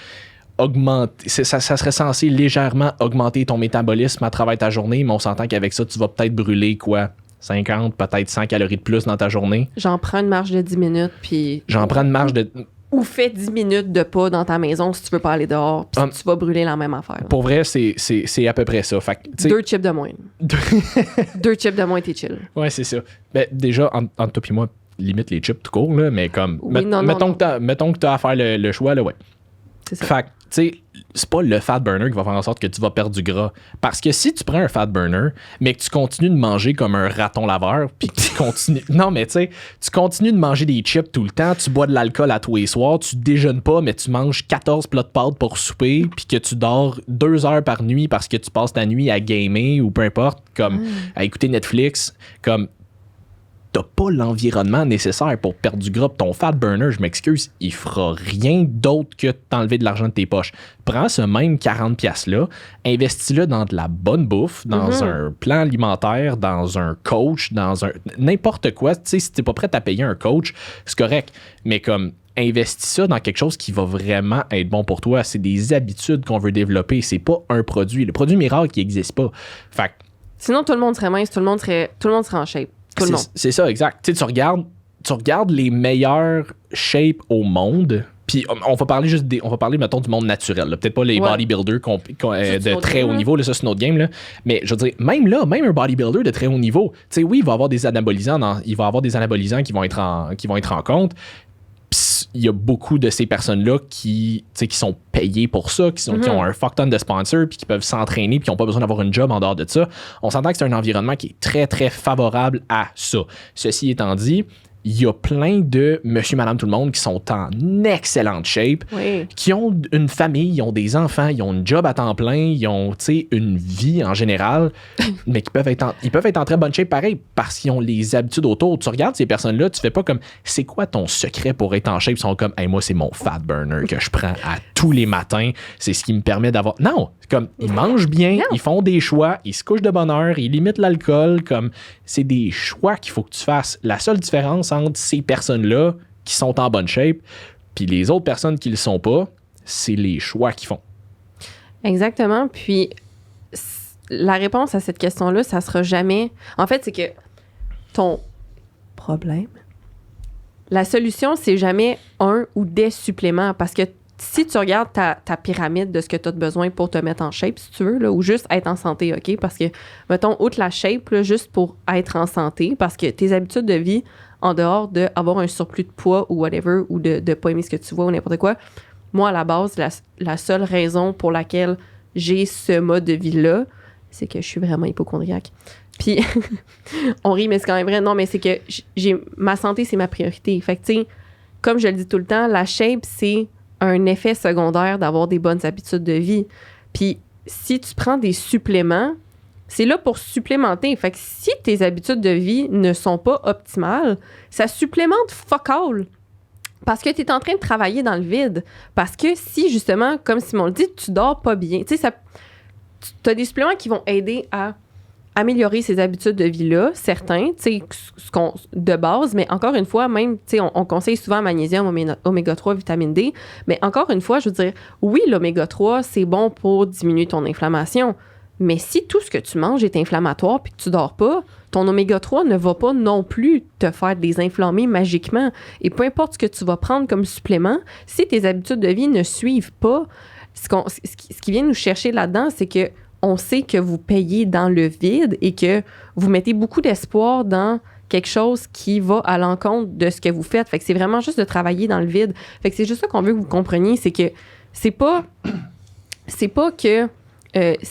S2: augmenter. Ça serait censé légèrement augmenter ton métabolisme à travers ta journée, mais on s'entend qu'avec ça, tu vas peut-être brûler quoi? 50, peut-être 100 calories de plus dans ta journée.
S1: J'en prends une marche de 10 minutes, puis...
S2: J'en prends une marche de...
S1: Ou fais 10 minutes de pas dans ta maison si tu veux pas aller dehors, puis tu vas brûler la même affaire.
S2: Pour vrai, c'est à peu près ça. Fait que,
S1: 2 chips de moins. 2 chips de moins, t'es chill.
S2: Ouais, c'est ça. Ben, déjà, entre toi et moi, limite les chips tout court, là, mais comme...
S1: Oui,
S2: mettons que t'as à faire le choix, là, ouais.
S1: C'est ça.
S2: Fait que, tu sais, c'est pas le fat burner qui va faire en sorte que tu vas perdre du gras. Parce que si tu prends un fat burner, mais que tu continues de manger comme un raton laveur, puis que tu continues... Non, mais tu sais, tu continues de manger des chips tout le temps, tu bois de l'alcool à tous les soirs, tu déjeunes pas, mais tu manges 14 plats de pâtes pour souper, puis que tu dors 2 heures par nuit parce que tu passes ta nuit à gamer ou peu importe, comme à écouter Netflix, comme... T'as pas l'environnement nécessaire pour perdre du gras. Ton fat burner, je m'excuse, il fera rien d'autre que t'enlever de l'argent de tes poches. Prends ce même 40$-là, investis-le dans de la bonne bouffe, dans un plan alimentaire, dans un coach, dans un... N'importe quoi. Tu sais, si t'es pas prêt à payer un coach, c'est correct. Mais comme... Investis ça dans quelque chose qui va vraiment être bon pour toi. C'est des habitudes qu'on veut développer. C'est pas un produit. Le produit miracle, il n'existe pas. Fait que...
S1: Sinon, tout le monde serait mince, tout le monde serait en shape. Tout le monde.
S2: C'est ça, exact. Tu sais, tu regardes les meilleurs shapes au monde, puis on va parler, mettons, du monde naturel. Là. Peut-être pas les bodybuilders de très haut niveau, là, ça c'est notre game. Là. Mais je veux dire, même un bodybuilder de très haut niveau, tu sais, oui, il va avoir des anabolisants, qui vont être en compte. Il y a beaucoup de ces personnes-là qui sont payées pour ça, qui ont un fuck ton de sponsors, puis qui peuvent s'entraîner, puis qui n'ont pas besoin d'avoir une job en dehors de ça. On s'entend que c'est un environnement qui est très, très favorable à ça. Ceci étant dit, il y a plein de monsieur, madame, tout le monde qui sont en excellente shape, qui ont une famille, ils ont des enfants, ils ont une job à temps plein, ils ont une vie en général, mais ils peuvent être en très bonne shape pareil parce qu'ils ont les habitudes autour. Tu regardes ces personnes-là, tu fais pas comme c'est quoi ton secret pour être en shape? Ils sont comme hey, moi, c'est mon fat burner que je prends à tous les matins. C'est ce qui me permet d'avoir. Non! Comme ils mangent bien, ils font des choix, ils se couchent de bonne heure, ils limitent l'alcool, comme c'est des choix qu'il faut que tu fasses. La seule différence entre ces personnes-là qui sont en bonne shape puis les autres personnes qui le sont pas, c'est les choix qu'ils font.
S1: Exactement. Puis la réponse à cette question-là, ça sera jamais... En fait, c'est que ton problème, la solution, c'est jamais un ou des suppléments parce que si tu regardes ta pyramide de ce que tu as besoin pour te mettre en shape, si tu veux, là, ou juste être en santé, OK? Parce que, mettons, outre la shape, là, juste pour être en santé, parce que tes habitudes de vie, en dehors d'avoir un surplus de poids ou whatever, ou de pas aimer ce que tu vois ou n'importe quoi, moi, à la base, la seule raison pour laquelle j'ai ce mode de vie-là, c'est que je suis vraiment hypocondriaque. Puis, on rit, mais c'est quand même vrai. Non, mais c'est que ma santé, c'est ma priorité. Fait que, tu sais, comme je le dis tout le temps, la shape, c'est un effet secondaire d'avoir des bonnes habitudes de vie. Puis, si tu prends des suppléments, c'est là pour supplémenter. Fait que si tes habitudes de vie ne sont pas optimales, ça supplémente fuck all. Parce que tu es en train de travailler dans le vide. Parce que si, justement, comme Simon le dit, tu dors pas bien, tu sais, tu as des suppléments qui vont aider à améliorer ces habitudes de vie-là, certains, tu sais, de base, mais encore une fois, même, tu sais, on conseille souvent magnésium, oméga 3, vitamine D, mais encore une fois, je veux dire, oui, l'oméga 3, c'est bon pour diminuer ton inflammation, Mais si tout ce que tu manges est inflammatoire puis que tu dors pas, ton oméga 3 ne va pas non plus te faire désinflammer magiquement. Et peu importe ce que tu vas prendre comme supplément, si tes habitudes de vie ne suivent pas, ce qui vient nous chercher là-dedans, c'est que on sait que vous payez dans le vide et que vous mettez beaucoup d'espoir dans quelque chose qui va à l'encontre de ce que vous faites. Fait que c'est vraiment juste de travailler dans le vide. Fait que c'est juste ça qu'on veut que vous compreniez, c'est que c'est pas que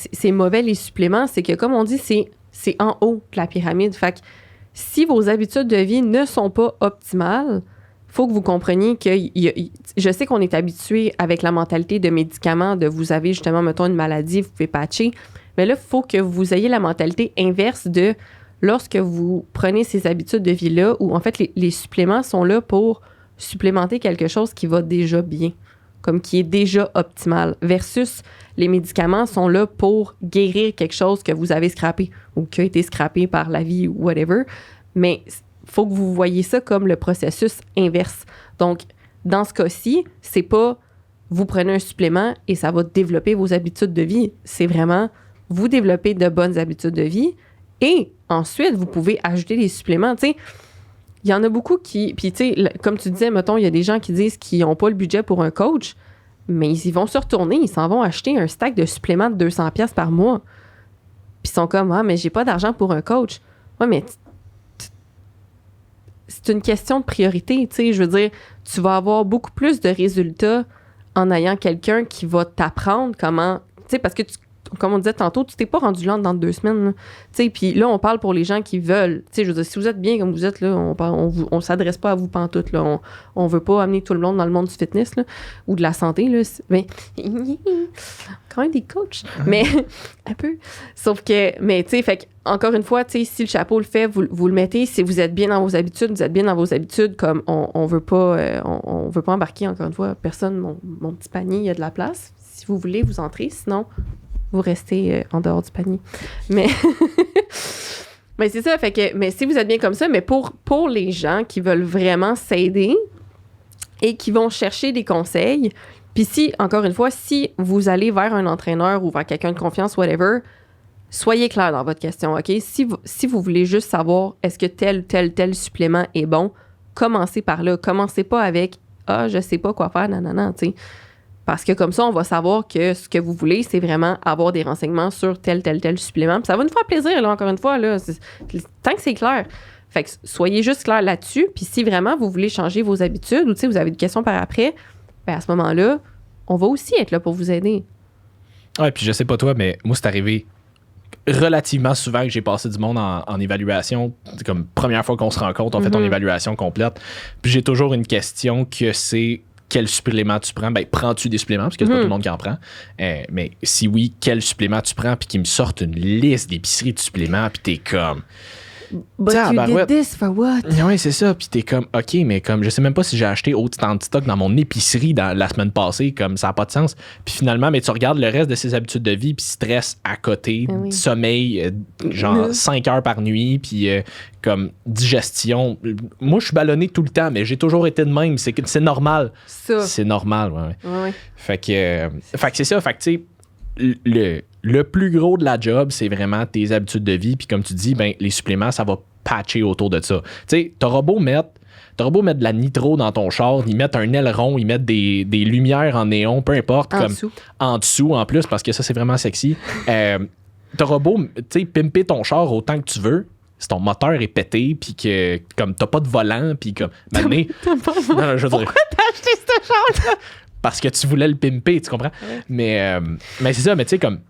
S1: c'est mauvais les suppléments, c'est que comme on dit, c'est en haut de la pyramide. Fait que si vos habitudes de vie ne sont pas optimales, faut que vous compreniez que je sais qu'on est habitué avec la mentalité de médicaments, de vous avez justement, mettons, une maladie, vous pouvez patcher, mais là, il faut que vous ayez la mentalité inverse de lorsque vous prenez ces habitudes de vie-là, où en fait, les suppléments sont là pour supplémenter quelque chose qui va déjà bien, comme qui est déjà optimal, versus les médicaments sont là pour guérir quelque chose que vous avez scrappé ou qui a été scrappé par la vie ou whatever, mais faut que vous voyez ça comme le processus inverse. Donc, dans ce cas-ci, c'est pas vous prenez un supplément et ça va développer vos habitudes de vie. C'est vraiment vous développer de bonnes habitudes de vie et ensuite, vous pouvez ajouter des suppléments. Tu sais, il y en a beaucoup qui... Puis, tu sais, comme tu disais, mettons, il y a des gens qui disent qu'ils n'ont pas le budget pour un coach, mais ils vont se retourner, ils s'en vont acheter un stack de suppléments de 200$ par mois. Puis ils sont comme, ah, mais j'ai pas d'argent pour un coach. Ouais, mais c'est une question de priorité, tu sais. Je veux dire, tu vas avoir beaucoup plus de résultats en ayant quelqu'un qui va t'apprendre comment... Tu sais, parce que, comme on disait tantôt, tu t'es pas rendu là dans 2 semaines. Tu sais, puis là, on parle pour les gens qui veulent. Tu sais, je veux dire, si vous êtes bien comme vous êtes, là, on s'adresse pas à vous pantoute, là. On veut pas amener tout le monde dans le monde du fitness, là, ou de la santé, là. Mais... quand même des coachs. Mais... un peu. Sauf que... Mais, tu sais, fait encore une fois, tu sais, si le chapeau le fait, vous le mettez. Si vous êtes bien dans vos habitudes, vous êtes bien dans vos habitudes, comme on veut pas... on veut pas embarquer, encore une fois, personne. Mon petit panier, il y a de la place. Si vous voulez, vous entrez. Sinon... vous restez en dehors du panier. Mais, mais c'est ça, fait que, mais si vous êtes bien comme ça, mais pour les gens qui veulent vraiment s'aider et qui vont chercher des conseils, puis si, encore une fois, si vous allez vers un entraîneur ou vers quelqu'un de confiance, whatever, soyez clair dans votre question, OK? Si vous voulez juste savoir est-ce que tel supplément est bon, commencez par là. Commencez pas avec « Ah, je sais pas quoi faire, nanana », tu sais. Parce que comme ça, on va savoir que ce que vous voulez, c'est vraiment avoir des renseignements sur tel supplément. Puis ça va nous faire plaisir, là, encore une fois, là, tant que c'est clair. Fait que soyez juste clair là-dessus. Puis si vraiment vous voulez changer vos habitudes ou vous avez des questions par après, bien à ce moment-là, on va aussi être là pour vous aider.
S2: Ouais, puis je sais pas toi, mais moi, c'est arrivé relativement souvent que j'ai passé du monde en évaluation. C'est comme première fois qu'on se rencontre, on fait ton évaluation complète. Puis j'ai toujours une question que c'est quel supplément tu prends? Ben, prends-tu des suppléments? Parce que c'est pas tout le monde qui en prend. Mais si oui, quel supplément tu prends? Puis qu'ils me sortent une liste d'épiceries de suppléments. Puis t'es comme...
S1: But you did this for what?
S2: Oui, c'est ça. Puis t'es comme, OK, mais comme je sais même pas si j'ai acheté autant de stock dans mon épicerie la semaine passée, comme ça n'a pas de sens. Puis finalement, mais tu regardes le reste de ses habitudes de vie, puis stress à côté, sommeil, genre 5 heures par nuit, puis comme digestion. Moi, je suis ballonné tout le temps, mais j'ai toujours été de même. C'est normal.
S1: Ça.
S2: C'est normal, ouais.
S1: Ouais.
S2: Fait que c'est ça. Fait que tu sais, le plus gros de la job, c'est vraiment tes habitudes de vie. Puis comme tu dis, ben les suppléments, ça va patcher autour de ça. Tu sais, t'auras beau mettre de la nitro dans ton char, ils mettent un aileron, ils mettent des lumières en néon, peu importe. En dessous, en plus, parce que ça, c'est vraiment sexy. T'auras beau, tu sais, pimper ton char autant que tu veux. Si ton moteur est pété, puis que comme t'as pas de volant, puis comme... Pourquoi
S1: t'as acheté ce char-là?
S2: Parce que tu voulais le pimper, tu comprends? Ouais. Mais c'est ça, mais tu sais, comme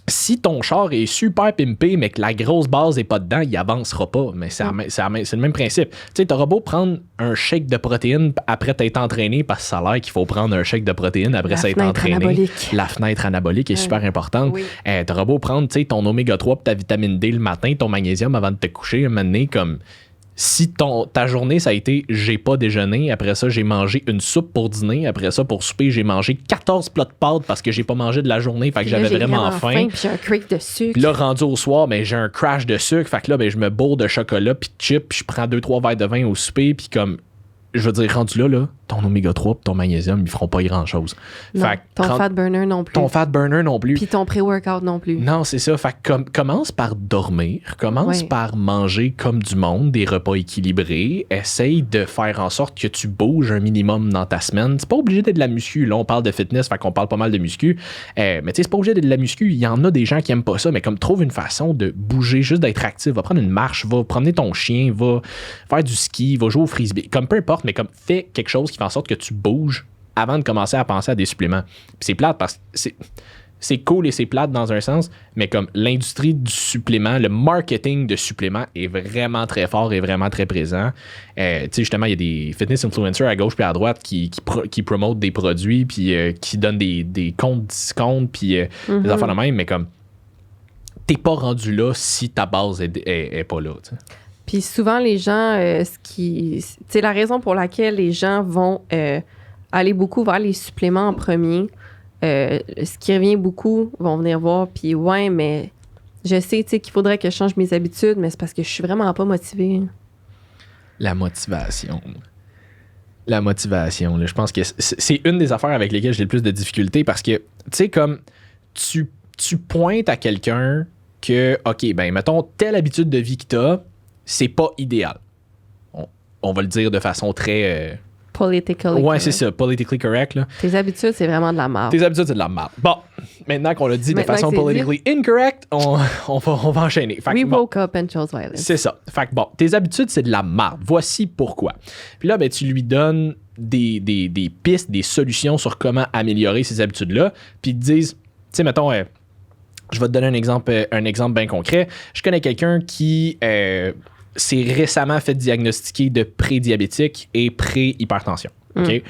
S2: si ton char est super pimpé, mais que la grosse base n'est pas dedans, il avancera pas. Mais c'est le même principe. Tu sais, t'auras beau prendre un shake de protéines après t'être entraîné, parce que ça a l'air qu'il faut prendre un shake de protéines après s'être entraîné.
S1: Anabolique.
S2: La fenêtre anabolique est super importante. Oui. T'auras beau prendre, tu sais, ton oméga 3 et ta vitamine D le matin, ton magnésium avant de te coucher, un moment donné, comme... Si ta journée, ça a été j'ai pas déjeuné, après ça, j'ai mangé une soupe pour dîner, après ça, pour souper, j'ai mangé 14 plats de pâtes parce que j'ai pas mangé de la journée, fait que j'avais vraiment faim.
S1: Puis j'ai un crack de sucre.
S2: Puis là, rendu au soir, ben, j'ai un crash de sucre, fait que là, ben, je me bourre de chocolat, puis de chips, puis je prends 2-3 verres de vin au souper, puis comme, je veux dire, rendu là, ton oméga 3 et ton magnésium, ils feront pas grand-chose.
S1: Non, ton fat burner non plus.
S2: Ton fat burner non plus.
S1: Puis ton pré-workout non plus.
S2: Non, c'est ça. Fait que commence par dormir, commence par manger comme du monde, des repas équilibrés, essaye de faire en sorte que tu bouges un minimum dans ta semaine. C'est pas obligé d'être de la muscu. Là, on parle de fitness, fait qu'on parle pas mal de muscu. Mais tu sais, c'est pas obligé d'être de la muscu. Il y en a des gens qui aiment pas ça, mais comme trouve une façon de bouger, juste d'être actif. Va prendre une marche, va promener ton chien, va faire du ski, va jouer au frisbee. Comme peu importe, mais comme fais quelque chose qui fait en sorte que tu bouges avant de commencer à penser à des suppléments. Puis c'est plate parce que c'est cool et c'est plate dans un sens, mais comme l'industrie du supplément, le marketing de suppléments est vraiment très fort et vraiment très présent. Tu sais, justement, il y a des fitness influencers à gauche puis à droite qui promotent des produits puis qui donnent des comptes discount puis des affaires de même, mais comme t'es pas rendu là si ta base est pas là, t'sais.
S1: Puis souvent, les gens, c'est la raison pour laquelle les gens vont aller beaucoup vers les suppléments en premier. Ce qui revient beaucoup, vont venir voir, puis ouais, mais je sais, tu sais, qu'il faudrait que je change mes habitudes, mais c'est parce que je suis vraiment pas motivée.
S2: La motivation, là, je pense que c'est une des affaires avec lesquelles j'ai le plus de difficultés parce que, tu sais, comme tu pointes à quelqu'un que, OK, ben, mettons, telle habitude de vie que t'as, c'est pas idéal. On va le dire de façon très...
S1: Politically
S2: ouais,
S1: correct.
S2: C'est ça, politically correct. Là.
S1: Tes habitudes, c'est vraiment de la merde.
S2: Tes habitudes, c'est de la merde. Bon, maintenant qu'on l'a dit de façon politically incorrect, on va enchaîner. Fait
S1: We woke up and chose violence.
S2: C'est ça. Fait que bon, tes habitudes, c'est de la merde. Voici pourquoi. Puis là, ben, tu lui donnes des pistes, des solutions sur comment améliorer ces habitudes-là. Puis ils te disent, tu sais, mettons... je vais te donner un exemple bien concret. Je connais quelqu'un qui s'est récemment fait diagnostiquer de pré-diabétique et pré-hypertension. OK?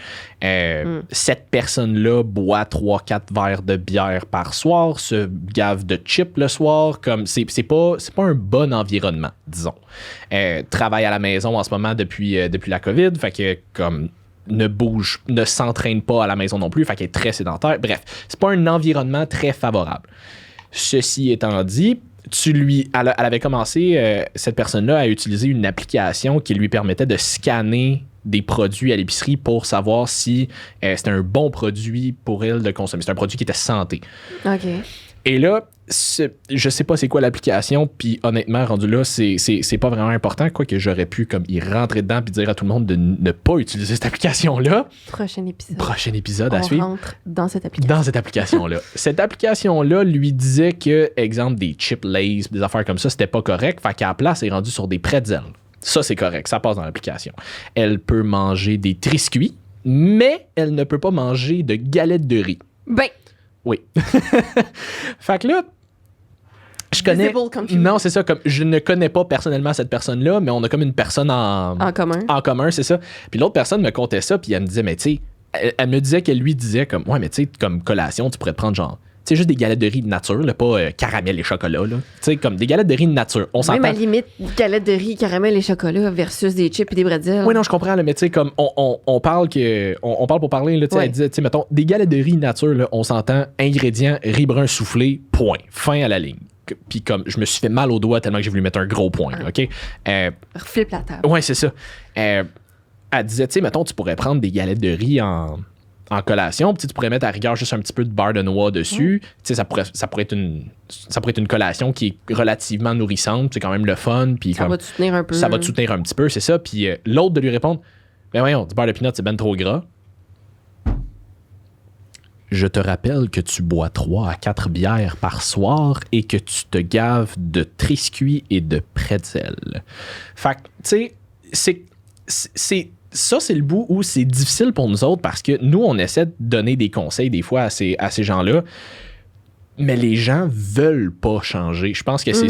S2: Cette personne-là boit 3-4 verres de bière par soir, se gave de chips le soir. Comme c'est pas un bon environnement, disons. Travaille à la maison en ce moment depuis la COVID. Fait que comme ne s'entraîne pas à la maison non plus. Fait qu'elle est très sédentaire. Bref, c'est pas un environnement très favorable. Ceci étant dit, elle avait commencé, cette personne-là, à utiliser une application qui lui permettait de scanner des produits à l'épicerie pour savoir si c'était un bon produit pour elle de consommer. C'est un produit qui était santé.
S1: OK.
S2: Et là, je sais pas c'est quoi l'application, puis honnêtement, rendu là, c'est pas vraiment important, quoique j'aurais pu comme y rentrer dedans puis dire à tout le monde de ne pas utiliser cette application-là.
S1: Prochain épisode
S2: à suivre.
S1: On rentre dans cette application.
S2: Dans cette application-là. Cette application-là lui disait que, exemple, des chips Lay's, des affaires comme ça, c'était pas correct, fait qu'à la place, elle est rendue sur des pretzels. Ça, c'est correct, ça passe dans l'application. Elle peut manger des triscuits, mais elle ne peut pas manger de galettes de riz.
S1: Ben...
S2: Oui. Fait que là, je connais... Non, c'est ça. Comme, je ne connais pas personnellement cette personne-là, mais on a comme une personne en
S1: commun.
S2: En commun, c'est ça. Puis l'autre personne me contait ça, puis elle me disait, mais tu sais, elle me disait qu'elle lui disait comme, ouais, mais tu sais, comme collation, tu pourrais te prendre genre... Tu sais, juste des galettes de riz de nature, là, pas caramel et chocolat. Tu sais, comme des galettes de riz de nature. On s'entend.
S1: Même à la limite, galettes de riz, caramel et chocolat versus des chips et des bretzels.
S2: Oui, non, je comprends, là, mais tu sais, comme on parle pour parler, là, elle disait, tu sais, mettons, des galettes de riz nature, là, on s'entend, ingrédients, riz brun soufflé, point. Fin à la ligne. Puis comme, je me suis fait mal au doigt tellement que j'ai voulu mettre un gros point, là, OK?
S1: Flip la table.
S2: Ouais, c'est ça. Elle disait, tu sais, mettons, tu pourrais prendre des galettes de riz en collation, puis tu pourrais mettre à rigueur juste un petit peu de beurre de noix dessus. Tu sais, ça pourrait être une collation qui est relativement nourrissante, c'est quand même le fun, puis
S1: ça va te soutenir un peu.
S2: Ça va te soutenir un petit peu, c'est ça. Puis l'autre de lui répondre, ben voyons, du beurre de pinot, c'est ben trop gras. Je te rappelle que tu bois 3 à 4 bières par soir et que tu te gaves de triscuits et de pretzels. Fait que, tu sais, ça, c'est le bout où c'est difficile pour nous autres parce que nous, on essaie de donner des conseils des fois à ces gens-là, mais les gens veulent pas changer. Je pense que c'est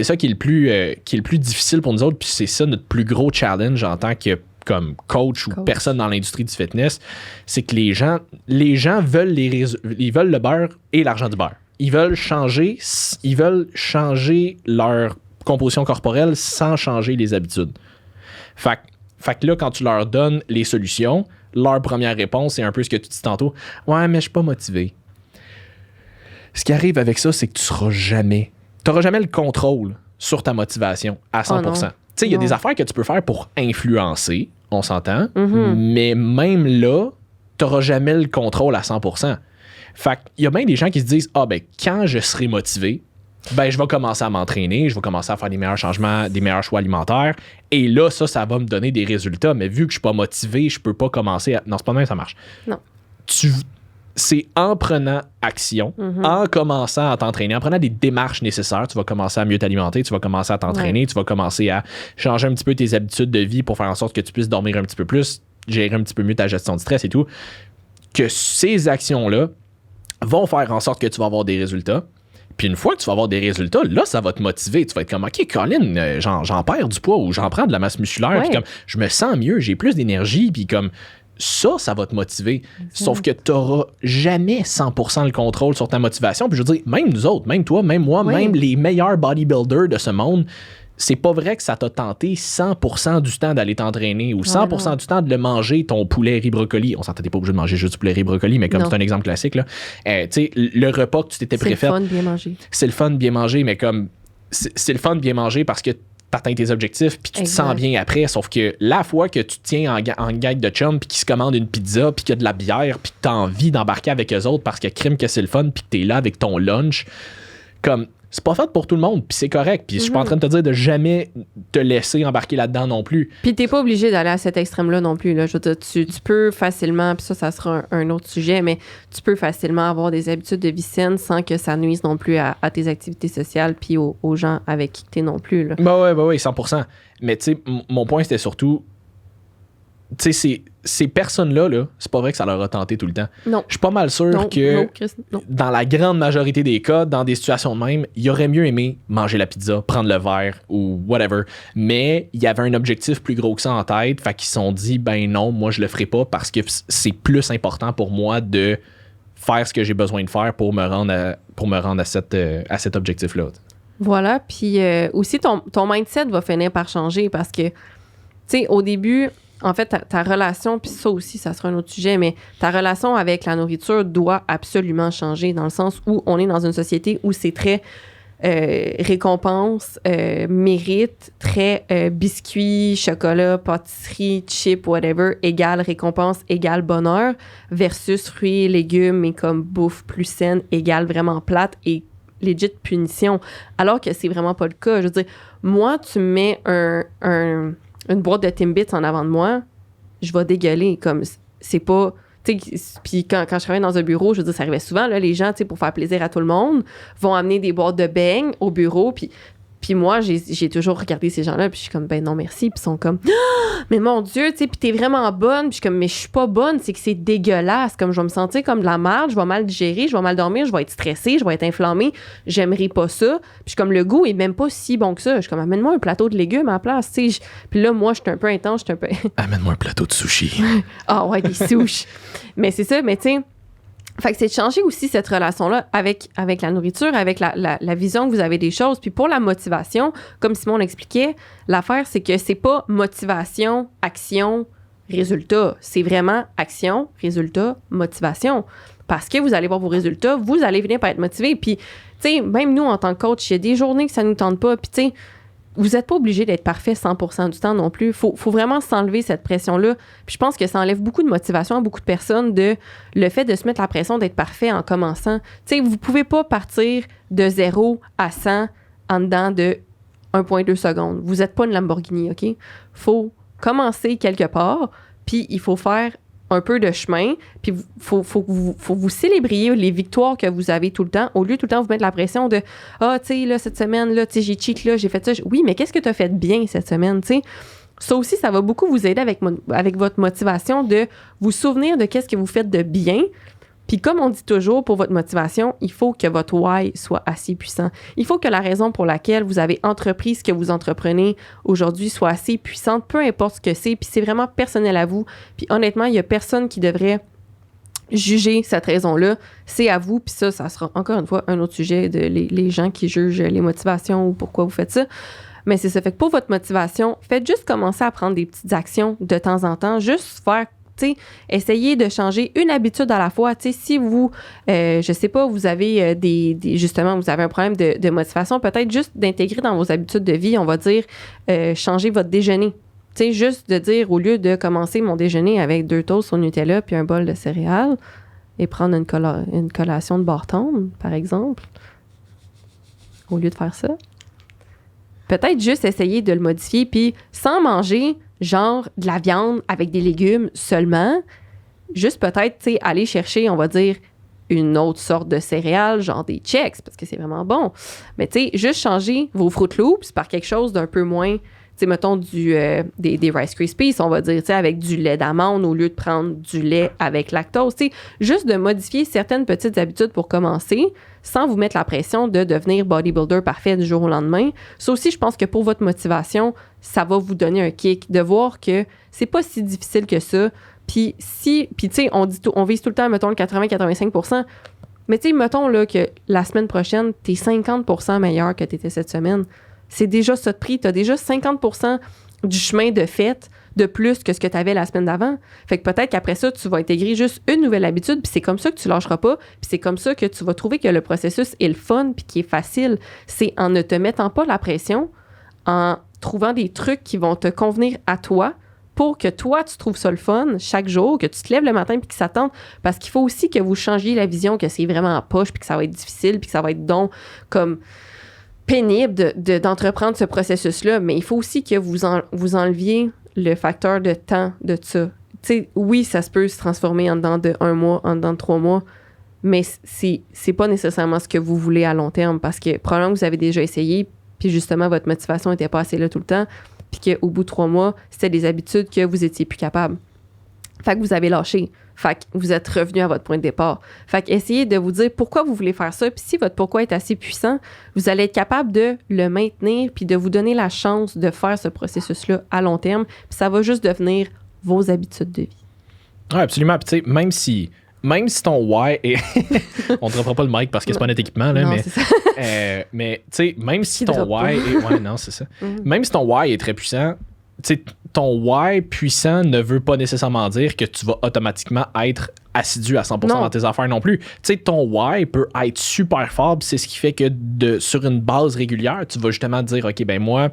S2: ça qui est le plus difficile pour nous autres, puis c'est ça notre plus gros challenge en tant que comme coach ou personne dans l'industrie du fitness, c'est que les gens veulent ils veulent le beurre et l'argent du beurre. Ils veulent changer leur composition corporelle sans changer les habitudes. Fait que là, quand tu leur donnes les solutions, leur première réponse, c'est un peu ce que tu dis tantôt. Ouais, mais je suis pas motivé. Ce qui arrive avec ça, c'est que tu n'auras jamais le contrôle sur ta motivation à 100%. Tu sais, il y a des affaires que tu peux faire pour influencer. on s'entend, mais même là, t'auras jamais le contrôle à 100%. Fait qu'il y a bien des gens qui se disent, quand je serai motivé, je vais commencer à m'entraîner, je vais commencer à faire des meilleurs changements, des meilleurs choix alimentaires. Et là, ça va me donner des résultats. Mais vu que je suis pas motivé, je peux pas commencer à... Non, c'est pas même ça marche.
S1: Non.
S2: C'est en prenant action, en commençant à t'entraîner, en prenant des démarches nécessaires, tu vas commencer à mieux t'alimenter, tu vas commencer à t'entraîner, tu vas commencer à changer un petit peu tes habitudes de vie pour faire en sorte que tu puisses dormir un petit peu plus, gérer un petit peu mieux ta gestion de stress et tout. Que ces actions-là vont faire en sorte que tu vas avoir des résultats. Puis une fois que tu vas avoir des résultats, là, ça va te motiver. Tu vas être comme, OK, Colin, j'en perds du poids ou j'en prends de la masse musculaire. Puis comme, je me sens mieux, j'ai plus d'énergie. Puis comme, ça va te motiver. Sauf que tu n'auras jamais 100% le contrôle sur ta motivation. Puis je veux dire, même nous autres, même toi, même moi, même les meilleurs bodybuilders de ce monde, c'est pas vrai que ça t'a tenté 100% du temps d'aller t'entraîner ou 100% du temps de le manger, ton poulet riz brocoli. On s'entendait pas obligé de manger juste du poulet riz brocoli, mais comme c'est un exemple classique, là, tu sais, le repas que tu t'étais préféré.
S1: C'est le fun de bien manger.
S2: C'est le fun de bien manger, mais comme c'est le fun de bien manger parce que t'atteins tes objectifs puis tu te sens bien après. Sauf que la fois que tu te tiens en guide de chum puis qu'ils se commandent une pizza puis qu'il y a de la bière puis que t'as envie d'embarquer avec eux autres parce que crime que c'est le fun puis que t'es là avec ton lunch, comme... C'est pas fait pour tout le monde, puis c'est correct. Puis je suis pas en train de te dire de jamais te laisser embarquer là-dedans non plus.
S1: Puis t'es pas obligé d'aller à cet extrême-là non plus. Là. Je veux dire, tu peux facilement, puis ça sera un autre sujet, mais tu peux facilement avoir des habitudes de vie saines sans que ça nuise non plus à tes activités sociales puis aux gens avec qui t'es non plus. Là.
S2: Bah ouais, 100%. Mais tu sais, mon point, c'était surtout... Tu sais, ces personnes-là, là, c'est pas vrai que ça leur a tenté tout le temps.
S1: Non.
S2: Je suis pas mal sûr que
S1: non.
S2: dans la grande majorité des cas, dans des situations de même, il aurait mieux aimé manger la pizza, prendre le verre ou whatever. Mais il y avait un objectif plus gros que ça en tête. Fait qu'ils se sont dit, ben non, moi je le ferai pas parce que c'est plus important pour moi de faire ce que j'ai besoin de faire pour me rendre à cet objectif-là.
S1: Voilà. Puis aussi, ton mindset va finir par changer parce que, tu sais, au début... En fait, ta relation, puis ça aussi, ça sera un autre sujet, mais ta relation avec la nourriture doit absolument changer dans le sens où on est dans une société où c'est très récompense, mérite, très biscuits, chocolat, pâtisserie, chips, whatever, égale récompense, égale bonheur, versus fruits, légumes et comme bouffe plus saine, égale vraiment plate et legit punition. Alors que c'est vraiment pas le cas. Je veux dire, moi, tu mets une boîte de Timbits en avant de moi, je vais dégueuler. Comme, c'est pas... Puis quand je travaillais dans un bureau, je veux dire, ça arrivait souvent, là, les gens, pour faire plaisir à tout le monde, vont amener des boîtes de beignes au bureau, puis moi, j'ai toujours regardé ces gens-là, puis je suis comme, ben non, merci. Puis ils sont comme, ah, mais mon Dieu, tu sais, puis t'es vraiment bonne. Puis je suis comme, mais je suis pas bonne, c'est que c'est dégueulasse. Comme je vais me sentir comme de la merde, je vais mal digérer, je vais mal dormir, je vais être stressée, je vais être inflammée. J'aimerais pas ça. Puis je suis comme, le goût est même pas si bon que ça. Je suis comme, amène-moi un plateau de légumes à la place, tu sais. Puis là, moi, je suis un peu intense, je suis un peu...
S2: Amène-moi un plateau de sushi.
S1: Ah ouais, des sushis. Mais c'est ça, mais tu sais... Fait que c'est de changer aussi cette relation-là avec la nourriture, avec la vision que vous avez des choses. Puis pour la motivation, comme Simon l'expliquait, l'affaire, c'est que c'est pas motivation, action, résultat. C'est vraiment action, résultat, motivation. Parce que vous allez voir vos résultats, vous allez venir par être motivé. Puis, tu sais, même nous, en tant que coach, il y a des journées que ça nous tente pas. Puis, tu sais, vous n'êtes pas obligé d'être parfait 100% du temps non plus. Faut vraiment s'enlever cette pression-là. Puis je pense que ça enlève beaucoup de motivation à beaucoup de personnes le fait de se mettre la pression d'être parfait en commençant. Tu sais, vous pouvez pas partir de 0 à 100 en dedans de 1,2 secondes. Vous n'êtes pas une Lamborghini, OK? Faut commencer quelque part, puis il faut faire un peu de chemin, puis faut vous célébriez les victoires que vous avez tout le temps, au lieu de tout le temps vous mettre la pression de « Ah, tu sais, là, cette semaine, là, tu sais, j'ai cheat, là, j'ai fait ça. » Oui, mais qu'est-ce que tu as fait de bien cette semaine, tu sais? Ça aussi, ça va beaucoup vous aider avec votre motivation de vous souvenir de qu'est-ce que vous faites de bien. Puis comme on dit toujours, pour votre motivation, il faut que votre why soit assez puissant. Il faut que la raison pour laquelle vous avez entrepris ce que vous entreprenez aujourd'hui soit assez puissante, peu importe ce que c'est. Puis c'est vraiment personnel à vous. Puis honnêtement, il n'y a personne qui devrait juger cette raison-là. C'est à vous. Puis ça sera encore une fois un autre sujet de les gens qui jugent les motivations ou pourquoi vous faites ça. Mais c'est ça. Fait que pour votre motivation, faites juste commencer à prendre des petites actions de temps en temps. Juste faire... T'sais, essayez de changer une habitude à la fois. T'sais, si vous, je sais pas, vous avez justement, vous avez un problème de motivation, peut-être juste d'intégrer dans vos habitudes de vie, on va dire, changer votre déjeuner. Tu sais, juste de dire, au lieu de commencer mon déjeuner avec 2 toasts au Nutella puis un bol de céréales et prendre une collation de Barton, par exemple, au lieu de faire ça, peut-être juste essayer de le modifier puis sans manger, genre, de la viande avec des légumes seulement, juste peut-être, tu sais, aller chercher, on va dire, une autre sorte de céréales, genre des Chex, parce que c'est vraiment bon. Mais tu sais, juste changer vos Fruit Loops par quelque chose d'un peu moins, tu sais, mettons des Rice Krispies, on va dire, tu sais, avec du lait d'amande au lieu de prendre du lait avec lactose. Tu sais, juste de modifier certaines petites habitudes pour commencer, sans vous mettre la pression de devenir bodybuilder parfait du jour au lendemain. Ça aussi, je pense que pour votre motivation, ça va vous donner un kick de voir que c'est pas si difficile que ça. Puis tu sais, on vise tout le temps, mettons, le 80-85%. Mais tu sais, mettons là, que la semaine prochaine, t'es 50% meilleur que t'étais cette semaine. C'est déjà ça de prix. T'as déjà 50% du chemin de fait de plus que ce que t'avais la semaine d'avant. Fait que peut-être qu'après ça, tu vas intégrer juste une nouvelle habitude, puis c'est comme ça que tu lâcheras pas, puis c'est comme ça que tu vas trouver que le processus est le fun, puis qui est facile. C'est en ne te mettant pas la pression, en trouvant des trucs qui vont te convenir à toi, pour que toi, tu trouves ça le fun chaque jour, que tu te lèves le matin puis que ça tente. Parce qu'il faut aussi que vous changiez la vision, que c'est vraiment en poche puis que ça va être difficile puis que ça va être donc comme pénible d'entreprendre ce processus-là. Mais il faut aussi que vous enleviez le facteur de temps de ça. Tu sais, oui, ça se peut se transformer en dedans de 1 mois, en dedans de 3 mois, mais c'est pas nécessairement ce que vous voulez à long terme parce que probablement que vous avez déjà essayé puis justement, votre motivation n'était pas assez là tout le temps puis qu'au bout de 3 mois, c'était des habitudes que vous étiez plus capable. Fait que vous avez lâché. Fait que vous êtes revenu à votre point de départ. Fait que essayez de vous dire pourquoi vous voulez faire ça. Puis si votre pourquoi est assez puissant, vous allez être capable de le maintenir puis de vous donner la chance de faire ce processus-là à long terme. Puis ça va juste devenir vos habitudes de vie.
S2: Oui, absolument. Puis tu sais, même si ton why est... on ne te reprend pas le mic parce que c'est pas notre équipement, là,
S1: non,
S2: mais...
S1: c'est ça.
S2: mais tu sais, même si ton why est... Ouais, non, c'est ça. Même si ton why est très puissant, tu sais, ton why puissant ne veut pas nécessairement dire que tu vas automatiquement être assidu à 100% dans tes affaires non plus. Tu sais, ton why peut être super fort, puis c'est ce qui fait que sur une base régulière, tu vas justement te dire, OK, ben moi,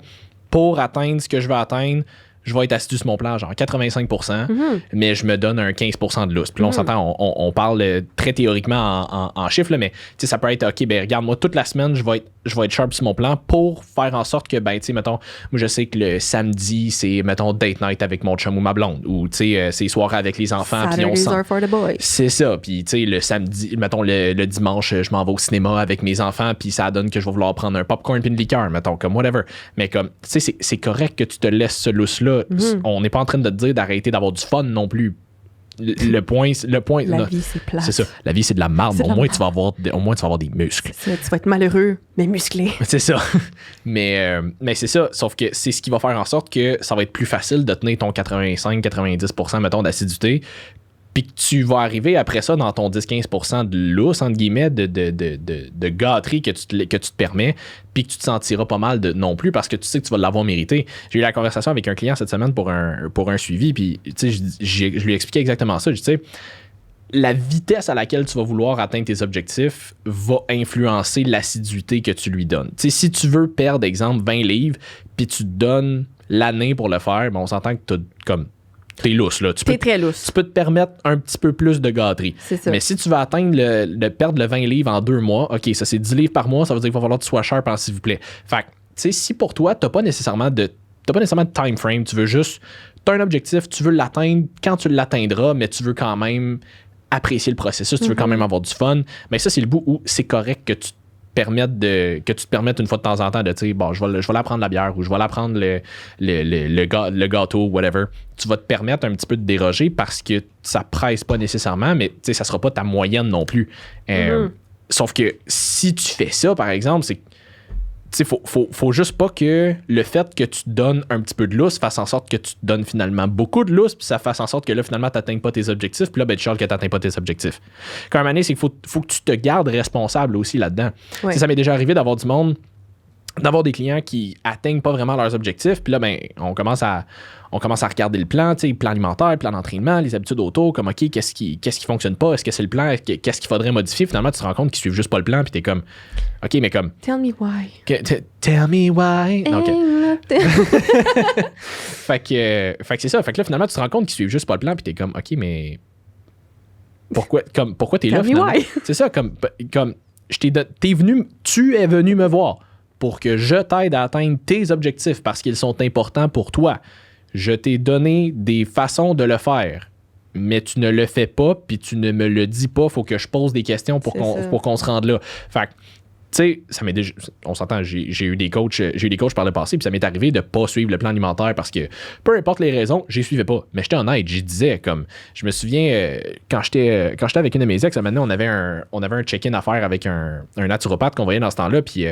S2: pour atteindre ce que je veux atteindre, je vais être assidu sur mon plan, genre 85%, mais je me donne un 15% de lousse. Puis là, on s'entend, on parle très théoriquement en chiffres, là, mais ça peut être, OK, ben regarde, moi, toute la semaine, je vais être sharp sur mon plan pour faire en sorte que, ben, tu sais, mettons, moi, je sais que le samedi, c'est, mettons, date night avec mon chum ou ma blonde, ou, tu sais, c'est soirée avec les enfants. Puis on
S1: are for the boys.
S2: C'est ça. Puis, tu sais, le samedi, mettons, le dimanche, je m'en vais au cinéma avec mes enfants, puis ça donne que je vais vouloir prendre un popcorn puis une liqueur, mettons, comme whatever. Mais comme, tu sais, c'est correct que tu te laisses ce lousse-là. On n'est pas en train de te dire d'arrêter d'avoir du fun non plus. Le point
S1: la vie, c'est plate.
S2: C'est ça. La vie, c'est de la marde. Au moins, tu vas avoir des muscles.
S1: Tu vas être malheureux, mais musclé.
S2: C'est ça. Mais c'est ça. Sauf que c'est ce qui va faire en sorte que ça va être plus facile de tenir ton 85-90%, mettons, d'assiduité. Puis que tu vas arriver après ça dans ton 10-15% de lousse, entre guillemets, de gâterie que tu te permets, puis que tu te sentiras pas mal non plus parce que tu sais que tu vas l'avoir mérité. J'ai eu la conversation avec un client cette semaine pour un suivi, puis tu sais, je lui expliquais exactement ça. Je dis, tu sais, la vitesse à laquelle tu vas vouloir atteindre tes objectifs va influencer l'assiduité que tu lui donnes. Tu sais, si tu veux perdre, exemple, 20 livres, puis tu te donnes l'année pour le faire, ben on s'entend que tu as comme... T'es lousse, là.
S1: T'es très lousse.
S2: Tu peux te permettre un petit peu plus de gâterie.
S1: C'est ça.
S2: Mais si tu veux atteindre perdre le 20 livres en 2 mois, OK, ça c'est 10 livres par mois, ça veut dire qu'il va falloir que tu sois sharp, s'il vous plaît. Fait que, tu sais, si pour toi, t'as pas nécessairement de time frame, tu veux juste, t'as un objectif, tu veux l'atteindre quand tu l'atteindras, mais tu veux quand même apprécier le processus, tu veux quand même avoir du fun. Mais ça, c'est le bout où c'est correct que tu te permettes une fois de temps en temps de dire, bon, je vais la prendre la bière ou je vais la prendre le gâteau, whatever. Tu vas te permettre un petit peu de déroger parce que ça presse pas nécessairement, mais tu sais, ça sera pas ta moyenne non plus. Sauf que si tu fais ça, par exemple, c'est faut juste pas que le fait que tu te donnes un petit peu de lousse fasse en sorte que tu te donnes finalement beaucoup de lousse, puis ça fasse en sorte que là, finalement, tu n'atteignes pas tes objectifs, puis là, ben, tu chiales que tu n'atteins pas tes objectifs. Quand même, c'est qu'il faut que tu te gardes responsable aussi là-dedans. Ouais. Ça m'est déjà arrivé d'avoir du monde d'avoir des clients qui atteignent pas vraiment leurs objectifs. Puis là, ben, on commence à regarder le plan, tu sais, plan alimentaire, plan d'entraînement, les habitudes auto, comme OK, qu'est-ce qui fonctionne pas? Est-ce que c'est le plan? Qu'est-ce qu'il faudrait modifier? Finalement, tu te rends compte qu'ils suivent juste pas le plan, puis t'es comme OK, mais comme.
S1: Tell me why.
S2: Tell me why. Fait que c'est ça. Fait que là, finalement, tu te rends compte qu'ils suivent juste pas le plan, puis t'es comme OK, mais. Pourquoi t'es là, finalement? C'est ça, comme tu es venu me voir pour que je t'aide à atteindre tes objectifs parce qu'ils sont importants pour toi. Je t'ai donné des façons de le faire, mais tu ne le fais pas, puis tu ne me le dis pas. Faut que je pose des questions pour qu'on se rende là. Fait que, tu sais, ça m'est déjà... On s'entend, j'ai eu des coachs par le passé, puis ça m'est arrivé de pas suivre le plan alimentaire parce que, peu importe les raisons, j'y suivais pas. Mais j'étais honnête, j'y disais, comme... Je me souviens, quand j'étais avec une de mes ex, maintenant, on avait un check-in à faire avec un naturopathe qu'on voyait dans ce temps-là, puis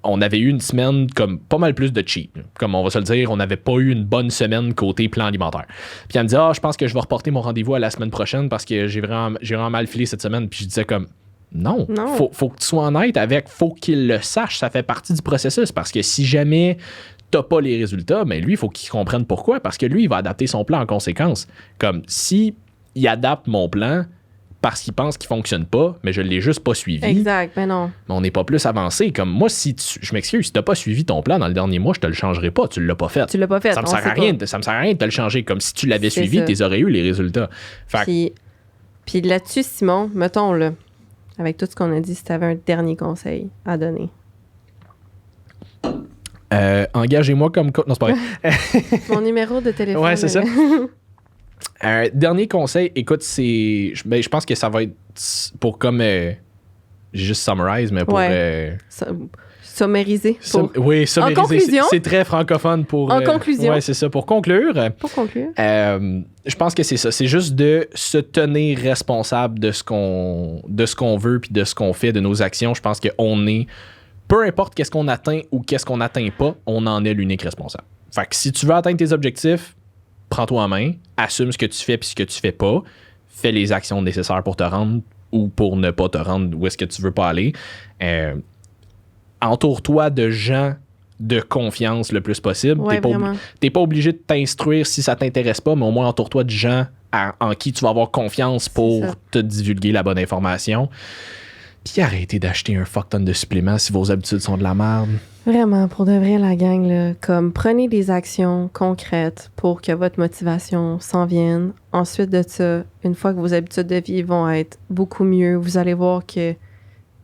S2: on avait eu une semaine comme pas mal plus de cheat. Comme on va se le dire, on n'avait pas eu une bonne semaine côté plan alimentaire. Puis elle me dit je pense que je vais reporter mon rendez-vous à la semaine prochaine parce que j'ai vraiment mal filé cette semaine. Puis je disais comme non. Faut que tu sois honnête avec, faut qu'il le sache, ça fait partie du processus parce que si jamais t'as pas les résultats, mais lui, il faut qu'il comprenne pourquoi parce que lui, il va adapter son plan en conséquence. Comme si il adapte mon plan parce qu'il pense qu'il fonctionne pas, mais je l'ai juste pas suivi.
S1: Exact, mais non.
S2: Mais on n'est pas plus avancé. Comme moi, je m'excuse, si t'as pas suivi ton plan dans le dernier mois, je te le changerai pas. Tu l'as pas fait.
S1: Tu l'as pas fait.
S2: Ça me sert à rien de te le changer. Comme si tu l'avais suivi, tu aurais eu les résultats.
S1: Puis là-dessus, Simon, mettons là, avec tout ce qu'on a dit, si t'avais un dernier conseil à donner.
S2: Engagez-moi comme coach. Non, c'est pas vrai.
S1: Mon numéro de téléphone.
S2: Ouais, c'est ça. Dernier conseil, écoute, je pense que ça va être pour comme. J'ai juste summarize, mais pour.
S1: Summariser.
S2: Oui, summariser.
S1: En conclusion.
S2: C'est très francophone pour.
S1: En conclusion.
S2: Oui, c'est ça. Pour conclure. Je pense que c'est ça. C'est juste de se tenir responsable de ce qu'on veut puis de ce qu'on fait, de nos actions. Je pense qu'on est. Peu importe qu'est-ce qu'on atteint ou qu'est-ce qu'on n'atteint pas, on en est l'unique responsable. Fait que si tu veux atteindre tes objectifs, prends-toi en main, assume ce que tu fais puis ce que tu fais pas, fais les actions nécessaires pour te rendre ou pour ne pas te rendre où est-ce que tu veux pas aller. Entoure-toi de gens de confiance le plus possible.
S1: Ouais,
S2: t'es pas obligé de t'instruire si ça t'intéresse pas, mais au moins entoure-toi de gens en qui tu vas avoir confiance pour te divulguer la bonne information. Puis arrêtez d'acheter un fuck ton de suppléments si vos habitudes sont de la merde.
S1: Vraiment, pour de vrai, la gang, là, comme prenez des actions concrètes pour que votre motivation s'en vienne. Ensuite de ça, une fois que vos habitudes de vie vont être beaucoup mieux, vous allez voir que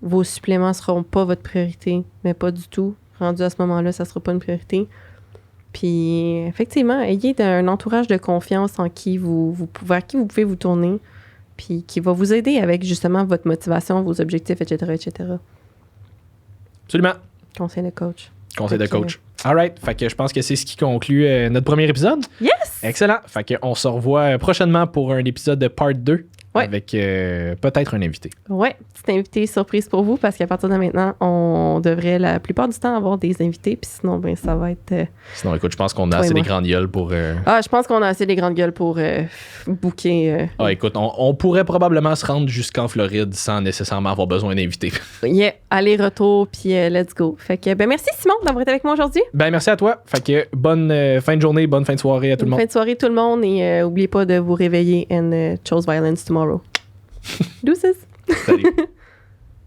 S1: vos suppléments ne seront pas votre priorité, mais pas du tout. Rendu à ce moment-là, ça ne sera pas une priorité. Puis, effectivement, ayez un entourage de confiance vers qui vous pouvez vous tourner, puis qui va vous aider avec justement votre motivation, vos objectifs, etc., etc.
S2: Absolument.
S1: Conseil de coach.
S2: Conseil de coach. All right. Fait que je pense que c'est ce qui conclut notre premier épisode.
S1: Yes!
S2: Excellent. Fait qu'on se revoit prochainement pour un épisode de part 2 avec peut-être un invité.
S1: Ouais, petit invité surprise pour vous parce qu'à partir de maintenant, on devrait la plupart du temps avoir des invités. Puis sinon, ben ça va être...
S2: Sinon, écoute, je pense qu'on a assez des grandes gueules pour...
S1: je pense qu'on a assez des grandes gueules pour booker...
S2: écoute, on pourrait probablement se rendre jusqu'en Floride sans nécessairement avoir besoin d'invités.
S1: Yeah, aller-retour, puis let's go. Fait que, ben merci Simon d'avoir été avec moi aujourd'hui.
S2: Ben merci à toi. Fait que bonne fin de journée, bonne fin de soirée à tout le monde.
S1: Bonne fin de soirée tout le monde et n'oubliez pas de vous réveiller and chose violence tomorrow. Deuces.
S2: Salut.